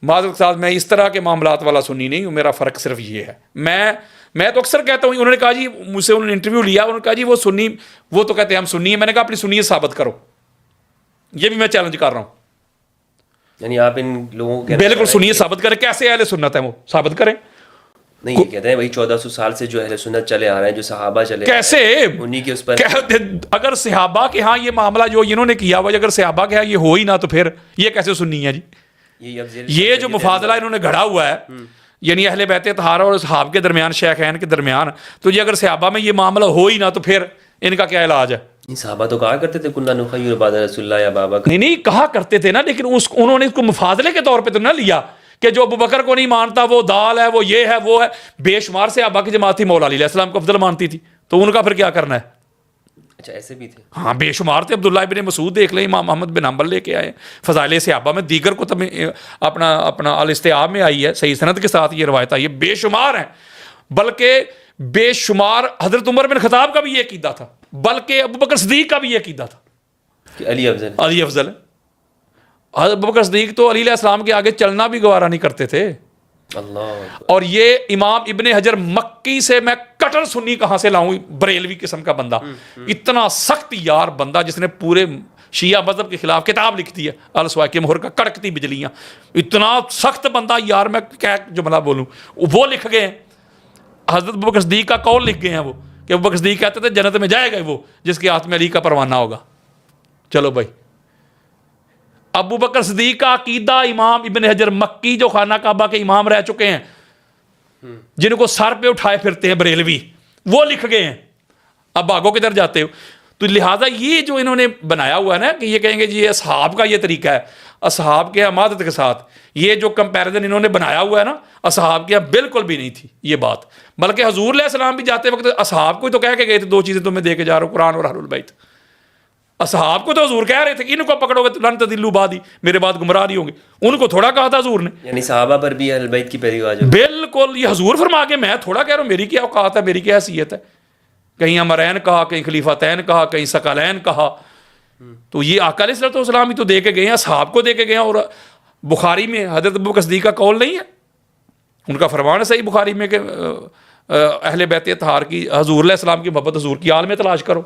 معذرت کے ساتھ میں اس طرح کے معاملات والا سنی نہیں ہوں. میرا فرق صرف یہ ہے. میں تو اکثر کہتا ہوں، انہوں نے کہا جی مجھ سے انہوں نے انٹرویو لیا، انہوں نے کہا جی وہ سنی، وہ تو کہتے ہیں ہم سنی ہیں. میں نے کہا اپنی سنیت ثابت کرو. یہ بھی میں چیلنج کر رہا ہوں. یعنی آپ ان لوگوں کو بالکل سنیت ثابت کریں. کیسے اہل سنت ہیں وہ ثابت کریں. نہیں، یہ کہتے ہیں وہی 1400 سال سے جو اہل سنت چلے آ رہے ہیں، جو صحابہ چلے کیسے انہی کے اس پر. اگر صحابہ کے ہاں یہ معاملہ جو انہوں نے کیا ہوا، اگر صحابہ کے ہاں یہ ہو ہی نہ تو پھر یہ کیسے سنی ہے جی. یہ جو مفاضلہ انہوں نے گھڑا ہوا ہے، یعنی اہل بیت طہارہ اور اصحاب کے درمیان، شیخین کے درمیان، تو یہ اگر صحابہ میں یہ معاملہ ہو ہی نہ تو پھر ان کا کیا علاج ہے. صحابہ تو کہا کرتے تھے کننا نخیر بعد رسول اللہ یا بابا. نہیں کہا کرتے تھے نا، لیکن انہوں نے اس کو مفاضلے کے طور پہ تو نہ لیا کہ جو ابو بکر کو نہیں مانتا وہ دال ہے، وہ یہ ہے، وہ ہے. بے شمار صحابہ کی جماعت تھی مولا علی علیہ السلام کو افضل مانتی تھی، تو ان کا پھر کیا کرنا ہے. اچھا ایسے بھی تھے. ہاں بے شمار تھے. عبداللہ ابن مسعود دیکھ لیں، امام محمد بن حنبل لے کے آئے فضائل صحابہ میں، دیگر کتب میں اپنا الاستیاب میں آئی ہے، صحیح سند کے ساتھ یہ روایت آئی ہے. بے شمار ہیں، بلکہ بے شمار حضرت عمر بن خطاب کا بھی یہ عقیدہ تھا، بلکہ ابو بکر صدیق کا بھی یہ عقیدہ تھا کہ علی افضل ہے. حضرت ابو بکر صدیق تو علی علیہ السلام کے آگے چلنا بھی گوارا نہیں کرتے تھے. اللہ. اور یہ امام ابن حجر مکی سے میں کٹر سنی کہاں سے لاؤں، بریلوی قسم کا بندہ، اتنا سخت یار بندہ جس نے پورے شیعہ مذہب کے خلاف کتاب لکھ دی ہے، السواق مہر کا کڑکتی بجلیاں. اتنا سخت بندہ یار، میں کیا جملہ بولوں. وہ لکھ گئے ہیں، حضرت ابو بکر صدیق کا قول لکھ گئے ہیں وہ، کہ ابو بکر صدیق کہتے تھے جنت میں جائے گا وہ جس کے ہاتھ میں علی کا پروانہ ہوگا. چلو بھائی، ابو بکر صدیق کا عقیدہ امام ابن حجر مکی جو خانہ کعبہ کے امام رہ چکے ہیں، جن کو سر پہ اٹھائے پھرتے ہیں بریلوی، وہ لکھ گئے ہیں. اب آگو کدھر جاتے ہو. تو لہٰذا یہ جو انہوں نے بنایا ہوا ہے نا کہ یہ کہیں گے جی اصحاب کا یہ طریقہ ہے، اصحاب کے عمادت کے ساتھ یہ جو کمپیریزن انہوں نے بنایا ہوا ہے نا، اصحاب کے بالکل بھی نہیں تھی یہ بات. بلکہ حضور علیہ السلام بھی جاتے وقت اصحاب کو تو کہہ کے گئے تھے 2 چیزیں تمہیں دے کے جا رہا ہوں، قرآن اور اہل البیت. اصحاب کو تو حضور کہہ رہے تھے کہ ان کو پکڑو گے تو لن تضلوا بعدی، میرے بعد گمراہ نہیں ہوں گے. ان کو تھوڑا کہا تھا حضور نے، یعنی صحابہ پر بھی اہل بیت کی پیروی واجب. بالکل. یہ حضور فرما کے میں تھوڑا کہہ رہا ہوں میری کیا اوقات ہے، میری کیا حیثیت ہے. کہیں امرین کہا، کہیں خلیفتین کہا، کہیں ثقلین کہا. تو یہ آقا علیہ الصلوۃ والسلام ہی تو دے کے گئے ہیں، اصحاب کو دے کے گئے ہیں. اور بخاری میں حضرت ابو بکر صدیق کا قول نہیں ہے، ان کا فرمان ہے صحیح بخاری میں کہ اہل بیت طہار کی، حضور علیہ السلام کی محبت حضور کی آل میں تلاش کرو.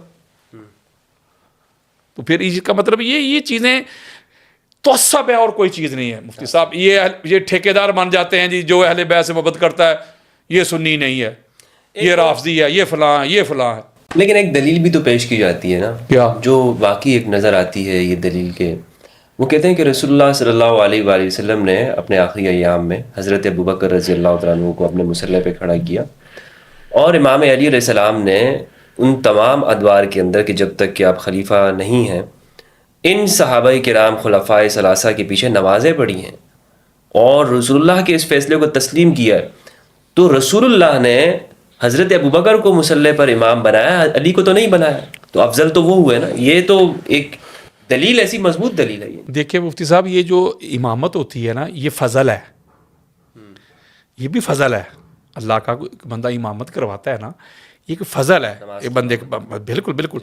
تو پھر اس کا مطلب یہ چیزیں توسب ہے اور کوئی چیز نہیں ہے. مفتی صاحب یہ ٹھیکیدار مان جاتے ہیں جی، جو اہل بیت سے محبت کرتا ہے یہ سنی نہیں ہے، یہ رافضی ہے، یہ فلاں ہے، یہ فلاں ہے. لیکن ایک دلیل بھی تو پیش کی جاتی ہے نا، کیا؟ جو واقعی ایک نظر آتی ہے یہ دلیل کے، وہ کہتے ہیں کہ رسول اللہ صلی اللہ علیہ وآلہ وسلم نے اپنے آخری ایام میں حضرت ابو بکر رضی اللہ تعالیٰ عنہ کو اپنے مصلی پہ کھڑا کیا، اور امام علی علیہ السلام نے ان تمام ادوار کے اندر کہ جب تک کہ آپ خلیفہ نہیں ہیں، ان صحابہ کرام خلفائے ثلاثہ کے پیچھے نمازیں پڑھی ہیں اور رسول اللہ کے اس فیصلے کو تسلیم کیا ہے. تو رسول اللہ نے حضرت ابو بکر کو مصلی پر امام بنایا، علی کو تو نہیں بنایا، تو افضل تو وہ ہوئے نا. یہ تو ایک دلیل، ایسی مضبوط دلیل ہے. یہ دیکھیں مفتی صاحب، یہ جو امامت ہوتی ہے نا، یہ فضل ہے، یہ بھی فضل ہے. اللہ کا بندہ امامت کرواتا ہے نا، یہ ایک فضل ہے ایک بندے کا. بالکل بالکل.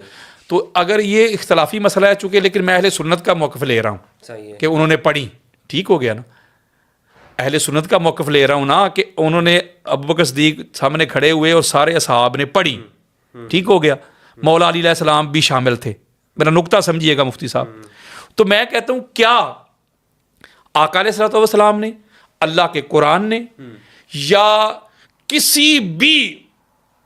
تو اگر یہ اختلافی مسئلہ ہے چونکہ، لیکن میں اہل سنت کا موقف لے رہا ہوں کہ انہوں نے پڑھی، ٹھیک ہو گیا نا. اہل سنت کا موقف لے رہا ہوں نا کہ انہوں نے ابو بکر صدیق سامنے کھڑے ہوئے اور سارے اصحاب نے پڑھی، ٹھیک ہو گیا. مولا علی علیہ السلام بھی شامل تھے. میرا نقطہ سمجھیے گا مفتی صاحب. تو میں کہتا ہوں کیا آقا علیہ الصلوۃ والسلام نے، اللہ کے قرآن نے، یا کسی بھی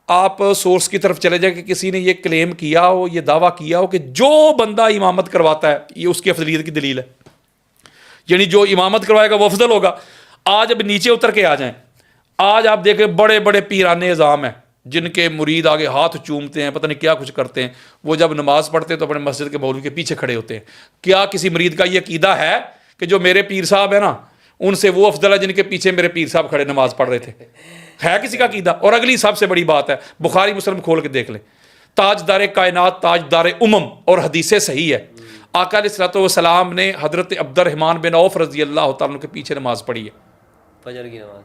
آپ سورس کی طرف چلے جائیں کہ کسی نے یہ کلیم کیا ہو، یہ دعویٰ کیا ہو کہ جو بندہ امامت کرواتا ہے یہ اس کی افضلیت کی دلیل ہے، یعنی جو امامت کروائے گا وہ افضل ہوگا. آج اب نیچے اتر کے آ جائیں، آج آپ دیکھیں بڑے بڑے پیران اعظام ہیں، جن کے مرید آگے ہاتھ چومتے ہیں، پتہ نہیں کیا کچھ کرتے ہیں، وہ جب نماز پڑھتے ہیں تو اپنے مسجد کے مولوی کے پیچھے کھڑے ہوتے ہیں. کیا کسی مرید کا یہ عقیدہ ہے کہ جو میرے پیر صاحب ہیں نا ان سے وہ افضل ہے جن کے پیچھے میرے پیر صاحب کھڑے نماز پڑھ رہے تھے؟ ہے کسی کا عقیدہ؟ اور اگلی سب سے بڑی بات ہے، بخاری مسلم کھول کے دیکھ لیں، تاجدار کائنات، تاجدار اور حدیث صحیح ہے، آقا علیہ الصلوۃ والسلام نے حضرت عبد الرحمن بن عوف رضی اللہ تعالیٰ عنہ کے پیچھے نماز پڑھی ہے، فجر کی نماز.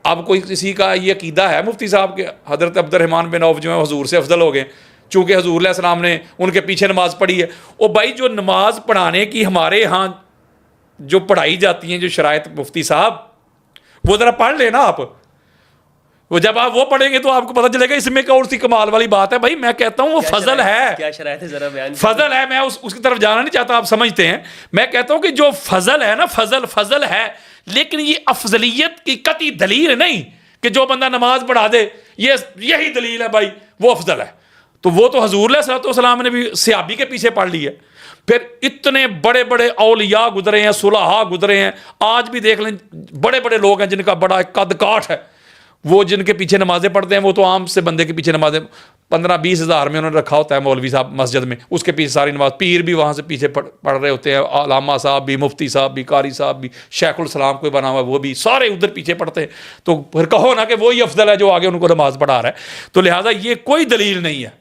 اب کوئی کسی کا یہ عقیدہ ہے مفتی صاحب کے حضرت عبد الرحمن بن عوف جو ہے حضور سے افضل ہو گئے چونکہ حضور علیہ السلام نے ان کے پیچھے نماز پڑھی ہے؟ او بھائی، جو نماز پڑھانے کی ہمارے ہاں جو پڑھائی جاتی ہیں جو شرائط مفتی صاحب، وہ ذرا پڑھ لیں نا آپ. وہ جب آپ وہ پڑھیں گے تو آپ کو پتہ چلے گا اس میں کون سی کمال والی بات ہے. بھائی میں کہتا ہوں وہ فضل ہے، کیا شرائط ہے ذرا بیان. فضل ہے، میں اس کی طرف جانا نہیں چاہتا، آپ سمجھتے ہیں. میں کہتا ہوں کہ جو فضل ہے نا، فضل ہے، لیکن یہ افضلیت کی قطعی دلیل نہیں کہ جو بندہ نماز پڑھا دے یہی دلیل ہے بھائی وہ افضل ہے. تو وہ تو حضور علیہ الصلوۃ والسلام نے بھی صحابی کے پیچھے پڑھ لی ہے. پھر اتنے بڑے بڑے اولیاء گزرے ہیں، صلحاء گزرے ہیں، آج بھی دیکھ لیں بڑے بڑے لوگ ہیں جن کا بڑا قد کاٹ ہے، وہ جن کے پیچھے نمازیں پڑھتے ہیں، وہ تو عام سے بندے کے پیچھے نمازیں 15-20 ہزار میں انہوں نے رکھا ہوتا ہے مولوی صاحب مسجد میں، اس کے پیچھے ساری نماز، پیر بھی وہاں سے پیچھے پڑھ رہے ہوتے ہیں، علامہ صاحب بھی، مفتی صاحب بھی، قاری صاحب بھی، شیخ الاسلام کوئی بنا ہوا وہ بھی، سارے ادھر پیچھے پڑھتے ہیں. تو پھر کہو نا کہ وہی افضل ہے جو آگے ان کو نماز پڑھا رہا ہے. تو لہٰذا یہ کوئی دلیل نہیں ہے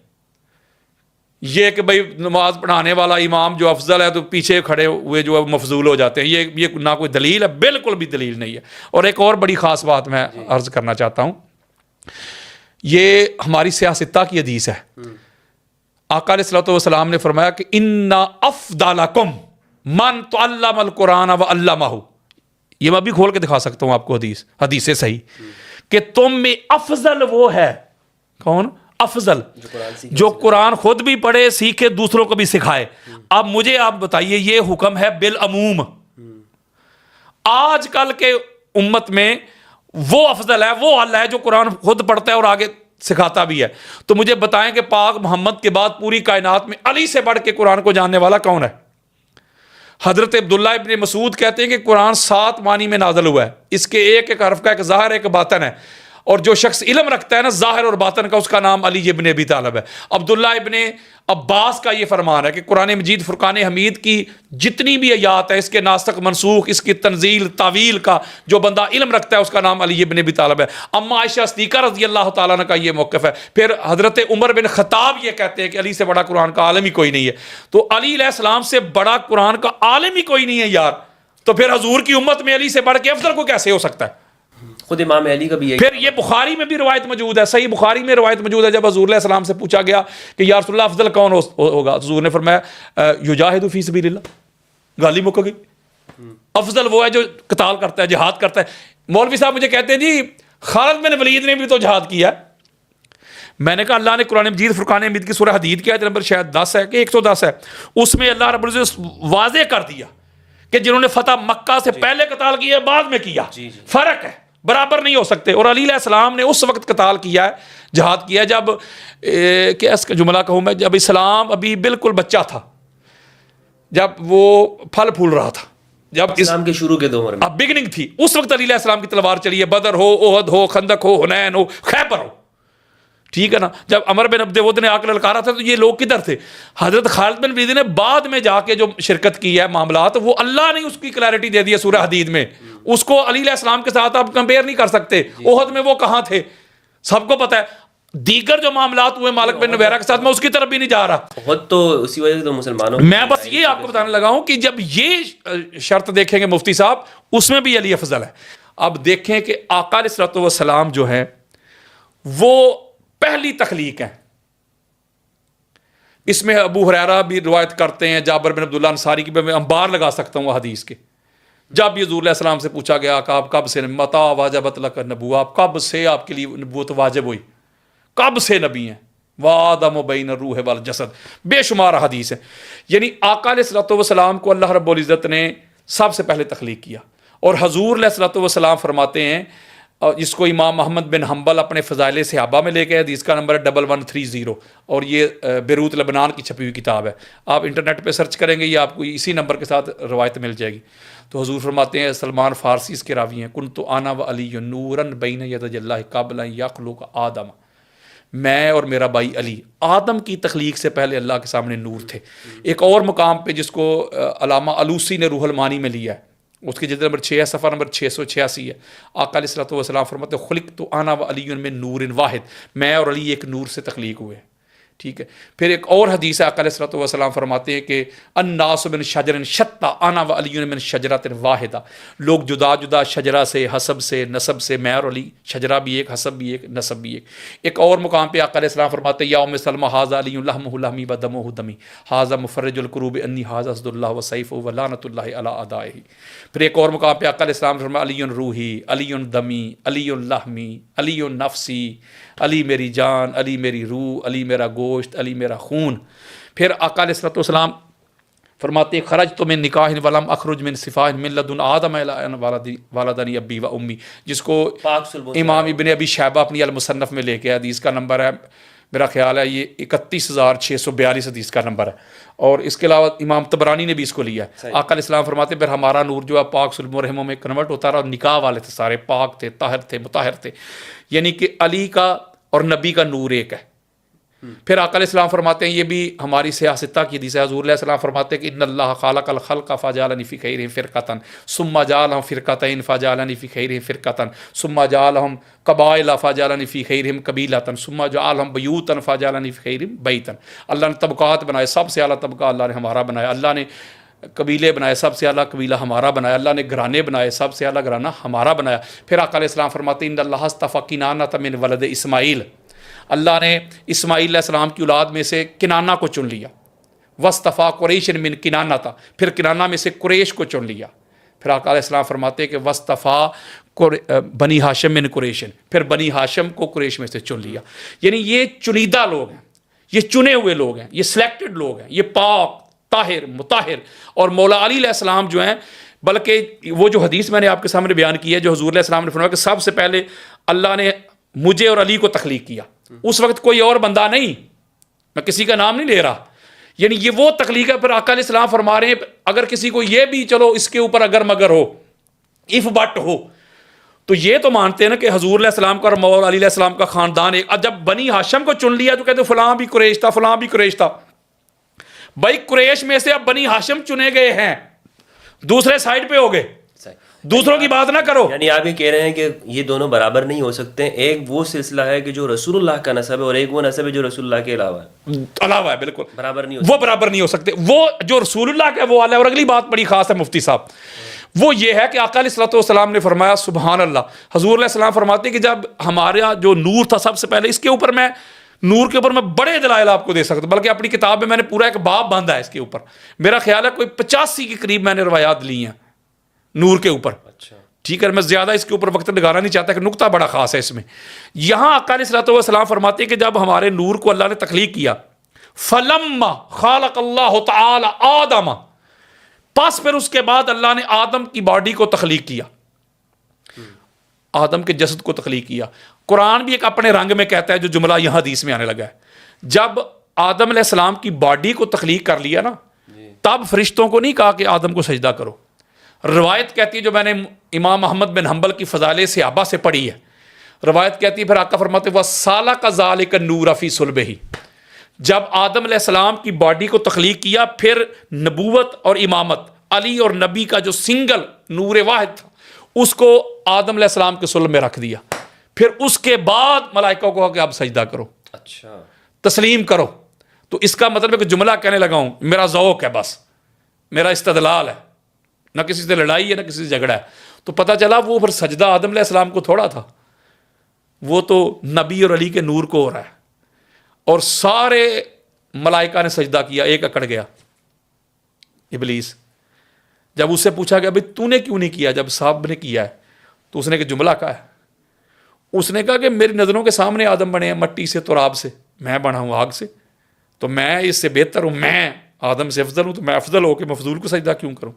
یہ کہ بھئی نماز پڑھانے والا امام جو افضل ہے تو پیچھے کھڑے ہوئے جو ہے مفضول ہو جاتے ہیں. یہ نہ کوئی دلیل ہے، بالکل بھی دلیل نہیں ہے. اور ایک اور بڑی خاص بات میں عرض کرنا چاہتا ہوں، یہ ہماری سیاستہ کی حدیث ہے. آقا علیہ الصلوۃ والسلام نے فرمایا کہ ان افضلکم من تعلم القرآن وعلمہ. یہ میں بھی کھول کے دکھا سکتا ہوں آپ کو حدیث صحیح کہ تم میں افضل وہ ہے. کون افضل؟ جو قرآن خود بھی پڑھے، سیکھے، دوسروں کو بھی سکھائے. اب مجھے آپ بتائیے، یہ حکم ہے بالعموم. آج کل کے امت میں وہ افضل ہے، وہ اللہ ہے جو قرآن خود پڑھتا ہے اور آگے سکھاتا بھی ہے. تو مجھے بتائیں کہ پاک محمد کے بعد پوری کائنات میں علی سے بڑھ کے قرآن کو جاننے والا کون ہے؟ حضرت عبداللہ ابن مسعود کہتے ہیں کہ قرآن 7 معنی میں نازل ہوا ہے. اس کے ایک ایک حرف کا ایک ظاہر ایک باطن ہے، اور جو شخص علم رکھتا ہے نا ظاہر اور باطن کا، اس کا نام علی ابن ابی طالب ہے. عبداللہ ابن عباس کا یہ فرمان ہے کہ قرآن مجید فرقان حمید کی جتنی بھی آیات ہے، اس کے ناسخ منسوخ، اس کی تنزیل تعویل کا جو بندہ علم رکھتا ہے اس کا نام علی ابن ابی طالب ہے. اما عائشہ صدیقہ رضی اللہ تعالیٰ عنہ کا یہ موقف ہے. پھر حضرت عمر بن خطاب یہ کہتے ہیں کہ علی سے بڑا قرآن کا عالم ہی کوئی نہیں ہے. تو علی علیہ السلام سے بڑا قرآن کا عالم ہی کوئی نہیں ہے یار، تو پھر حضور کی امت میں علی سے بڑھ کے افضل کو کیسے ہو سکتا ہے؟ خود امام علی کا بھی یہی. پھر یہ بخاری میں بھی روایت موجود ہے، صحیح بخاری میں روایت موجود ہے، جب حضور علیہ السلام سے پوچھا گیا کہ یا رسول اللہ افضل کون ہوگا، حضور نے فرمایا یجاہد فی سبیل اللہ. گالی مک گئی. افضل وہ ہے جو قتال کرتا ہے، جہاد کرتا ہے. مولوی صاحب مجھے کہتے ہیں جی خالد بن ولید نے بھی تو جہاد کیا ہے. میں نے کہا اللہ نے قرآن مجید فرقان حمید کی سورہ حدید کی آیت نمبر شاید 10 ہے کہ 110 ہے، اس میں اللہ رب العزت واضح کر دیا کہ جنہوں نے فتح مکہ سے پہلے قتال کیا بعد میں کیا، فرق ہے، برابر نہیں ہو سکتے. اور علی علیہ السلام نے اس وقت قتال کیا ہے، جہاد کیا ہے، جب کیا اس کا جملہ کہوں میں، جب اسلام ابھی بالکل بچہ تھا، جب وہ پھل پھول رہا تھا، جب اسلام کے شروع کے دور میں اب بگننگ تھی، اس وقت علی علیہ السلام کی تلوار چلی ہے. بدر ہو، احد ہو، خندق ہو، حنین ہو، خیبر ہو، ٹھیک ہے نا. جب عمر بن عبد ود نے آ کر للکارا تھا تو یہ لوگ کدھر تھے؟ حضرت خالد بن ولید نے بعد میں جا کے جو شرکت کی ہے معاملات، وہ اللہ نے اس کی کلیئرٹی دے دی ہے سورہ حدید میں. اس کو علی علیہ السلام کے ساتھ آپ کمپیئر نہیں کر سکتے. احد میں وہ کہاں تھے سب کو پتہ ہے. دیگر جو معاملات ہوئے مالک بن نویرہ کے ساتھ، میں اس کی طرف بھی نہیں جا رہا. بہت تو اسی وجہ سے تو مسلمانوں، میں بس یہ آپ کو بتانے لگا ہوں کہ جب یہ شرط دیکھیں گے مفتی صاحب، اس میں بھی علی افضل ہے. اب دیکھیں کہ آقا علیہ الصلوۃ والسلام جو ہے وہ پہلی تخلیق ہے. اس میں ابو ہریرہ بھی روایت کرتے ہیں، جابر بن عبداللہ انصاری کی، میں انبار لگا سکتا ہوں حدیث کے. جب یہ حضور علیہ السلام سے پوچھا گیا کہ آپ کب سے متا واجبت لک النبوۃ، آپ کب سے آپ کے لیے نبوت واجب ہوئی، کب سے نبی ہیں؟ وآدم بین الروح والجسد، بے شمار حدیث ہیں. یعنی آقا علیہ الصلوۃ والسلام کو اللہ رب العزت نے سب سے پہلے تخلیق کیا. اور حضور علیہ الصلوۃ والسلام فرماتے ہیں، جس کو امام محمد بن حنبل اپنے فضائل صحابہ میں لے کے، حدیث کا نمبر ہے 1130، اور یہ بیروت لبنان کی چھپی ہوئی کتاب ہے. آپ انٹرنیٹ پہ سرچ کریں گے، یہ آپ کو اسی نمبر کے ساتھ روایت مل جائے گی. تو حضور فرماتے ہیں، سلمان فارسی اس کے راوی ہیں، کنت انا و علی نورا بین یدی اللہ قبل ان یخلق آدم. میں اور میرا بھائی علی آدم کی تخلیق سے پہلے اللہ کے سامنے نور تھے. ایک اور مقام پہ جس کو علامہ علوسی نے روح المعانی میں لیا ہے, اس کی جلد نمبر 6 ہے, صفحہ نمبر 686 ہے. آقا علیہ الصلوۃ والسلام فرماتے ہیں خلقت انا وعلی من نور واحد, میں اور علی ایک نور سے تخلیق ہوئے. ٹھیک ہے. پھر ایک اور حدیث ہے, آقا علیہ الصلوۃ والسلام فرماتے ہیں کہ الناس من شجر شتى انا وعلی من شجرۃ واحدہ, لوگ جدا جدا شجرہ سے, حسب سے, نسب سے, میں اور علی شجرہ بھی ایک, حسب بھی ایک, نسب بھی ایک. ایک اور مقام پہ آقا علیہ السلام فرماتے ہیں یا ام سلمہ ھذا علی لحمہ لحمی و دمہ دمی ھذا مفرج الکروب انی ھذا اسد اللہ و سیفہ و لعنۃ اللہ علی اعدائہ. پھر ایک اور مقام پہ آقا علیہ السلام فرمایا علی روحی, علی دمی, علی لحمی, علی نفسی, علی میری جان, علی میری روح, علی میرا گوشت, علی میرا خون. پھر آقا علیہ الصلوۃ والسلام فرماتے خرجت من نکاح ولم اخرج من صفاء من لدن آدم الی ان والدنی ابی و امی, جس کو امام ابن ابی شیبہ اپنی المصنف میں لے کے حدیث کا نمبر ہے میرا خیال ہے یہ 31642 حدیث کا نمبر ہے. اور اس کے علاوہ امام طبرانی نے بھی اس کو لیا ہے. آقا علیہ السلام فرماتے پھر ہمارا نور جو ہے پاک سلم و رحموں میں کنورٹ ہوتا رہا, اور نکاح والے تھے سارے پاک تھے, طاہر تھے, مطہر تھے, یعنی کہ علی کا اور نبی کا نور ایک ہے. پھر آقا علیہ السلام فرماتے ہیں یہ بھی ہماری سیاستہ کی حدیث ہے, حضور علیہ السلام فرماتے ہیں کہ ان اللہ خالق الخلق فجعلنی فی خیرہم فرقۃ ثم جعلہم فرقتین فجعلنی فی خیرہم فرقۃ ثم جعلہم قبائل فجعلنی فی خیرہم قبیلۃ ثم جعلہم بیوتا فجعلنی فی خیرہم بیتا. اللہ نے طبقات بنائے, سب سے اعلیٰ طبقہ اللہ نے ہمارا بنایا. اللہ نے قبیلے بنائے, سب سے اعلیٰ قبیلہ ہمارا بنایا. اللہ نے گھرانے بنائے, سب سے اعلیٰ گھرانہ ہمارا بنایا. پھر آقا علیہ السلام فرماتے ہیں ان اللہ اصطفیٰ کنانۃ من ولد اسماعیل, اللہ نے اسماعیل علیہ السلام کی اولاد میں سے کنانہ کو چن لیا. واصطفیٰ قریش من کنانہ تھا, پھر کنانہ میں سے قریش کو چن لیا. پھر آقا علیہ السلام فرماتے ہیں کہ واصطفیٰ بنی ہاشم من قریش, پھر بنی ہاشم کو قریش میں سے چن لیا. یعنی یہ چنیدہ لوگ ہیں, یہ چنے ہوئے لوگ ہیں, یہ سلیکٹڈ لوگ ہیں, یہ پاک, طاہر, مطہر. اور مولا علی علیہ السلام جو ہیں, بلکہ وہ جو حدیث میں نے آپ کے سامنے بیان کی ہے جو حضور علیہ السلام نے فرمایا کہ سب سے پہلے اللہ نے مجھے اور علی کو تخلیق کیا, اس وقت کوئی اور بندہ نہیں, میں کسی کا نام نہیں لے رہا, یعنی یہ وہ تخلیق ہے. پھر آقا علیہ السلام فرما رہے ہیں اگر کسی کو یہ بھی چلو اس کے اوپر اگر مگر ہو, اف بٹ ہو, تو یہ تو مانتے ہیں نا کہ حضور علیہ السلام کا اور مولا علی علیہ السلام کا خاندان ایک. جب بنی ہاشم کو چن لیا تو کہتے فلاں بھی قریش تھا, فلاں بھی قریش تھا. بھائی قریش میں سے اب بنی ہاشم چنے گئے ہیں, دوسرے سائڈ پہ ہو گئے, دوسروں کی بات نہ کرو. یعنی آپ یہ کہہ رہے ہیں کہ یہ دونوں برابر نہیں ہو سکتے. ایک وہ سلسلہ ہے کہ جو رسول اللہ کا نسب ہے, اور ایک وہ نسب ہے جو رسول اللہ کے علاوہ ہے. بالکل برابر نہیں وہ برابر نہیں ہو سکتے. وہ جو رسول اللہ کا وہ والا ہے. اور اگلی بات بڑی خاص ہے مفتی صاحب, وہ یہ ہے کہ آقا علیہ الصلوۃ والسلام نے فرمایا سبحان اللہ, حضور علیہ السلام فرماتے ہیں کہ جب ہمارا جو نور تھا سب سے پہلے, اس کے اوپر میں نور کے اوپر میں بڑے دلائل آپ کو دے سکتا ہوں, بلکہ اپنی کتاب میں نے پورا ایک باب باندھا ہے اس کے اوپر. میرا خیال ہے کوئی 85 کے قریب میں نے روایات لی ہیں نور کے اوپر. اچھا ٹھیک ہے, میں زیادہ اس کے اوپر وقت لگانا نہیں چاہتا, کہ نقطہ بڑا خاص ہے اس میں. یہاں آقا علیہ الصلوۃ والسلام فرماتے ہیں کہ جب ہمارے نور کو اللہ نے تخلیق کیا, فلما خالق اللہ تعالی آدم, پس پھر اس کے بعد اللہ نے آدم کی باڈی کو تخلیق کیا, آدم کے جسد کو تخلیق کیا. قرآن بھی ایک اپنے رنگ میں کہتا ہے جو جملہ یہاں حدیث میں آنے لگا ہے. جب آدم علیہ السلام کی باڈی کو تخلیق کر لیا نا, تب فرشتوں کو نہیں کہا کہ آدم کو سجدہ کرو. روایت کہتی ہے جو میں نے امام احمد بن حنبل کی فضائل صحابہ سے پڑھی ہے, روایت کہتی ہے پھر آقا فرماتے وَسَالَكَ ذَلِكَ النُّورَ فِي صُلْبِهِ, جب آدم علیہ السلام کی باڈی کو تخلیق کیا, پھر نبوت اور امامت, علی اور نبی کا جو سنگل نور واحد تھا, اس کو آدم علیہ السلام کے صلب میں رکھ دیا. پھر اس کے بعد ملائکہ کو کہا کہ آپ سجدہ کرو, اچھا تسلیم کرو. تو اس کا مطلب ہے کہ جملہ کہنے لگا ہوں, میرا ذوق ہے, بس میرا استدلال ہے, نہ کسی سے لڑائی ہے نہ کسی سے جھگڑا ہے. تو پتہ چلا وہ پھر سجدہ آدم علیہ السلام کو تھوڑا تھا, وہ تو نبی اور علی کے نور کو ہو رہا ہے. اور سارے ملائکہ نے سجدہ کیا, ایک اکڑ گیا ابلیس. جب اس سے پوچھا گیا بھائی تو نے کیوں نہیں کیا, جب صاحب نے کیا ہے, تو اس نے کہ جملہ کہا ہے. اس نے کہا کہ میری نظروں کے سامنے آدم بنے ہیں مٹی سے, تراب سے, میں بنا ہوں آگ سے, تو میں اس سے بہتر ہوں, میں آدم سے افضل ہوں, تو میں افضل ہو کے مفضول کو سجدہ کیوں کروں,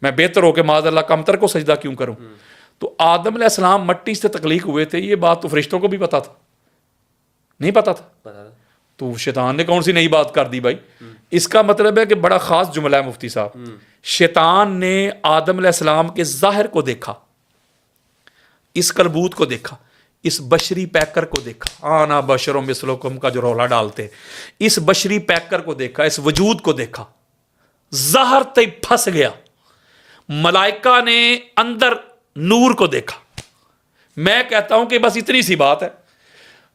میں بہتر ہو کے معاذ اللہ کمتر کو سجدہ کیوں کروں. تو آدم علیہ السلام مٹی سے تخلیق ہوئے تھے, یہ بات تو فرشتوں کو بھی پتا تھا, نہیں پتا تھا, تو شیطان نے کون سی نئی بات کر دی بھائی. اس کا مطلب ہے کہ بڑا خاص جملہ ہے مفتی صاحب, شیطان نے آدم علیہ السلام کے ظاہر کو دیکھا, اس کلبوت کو دیکھا, اس بشری پیکر کو دیکھا، آنا بشروں مثلکم کا جو رولا ڈالتے، اس بشری پیکر کو دیکھا، اس وجود کو دیکھا، زہر تے پھنس گیا. ملائکہ نے اندر نور کو دیکھا. میں کہتا ہوں کہ بس اتنی سی بات ہے،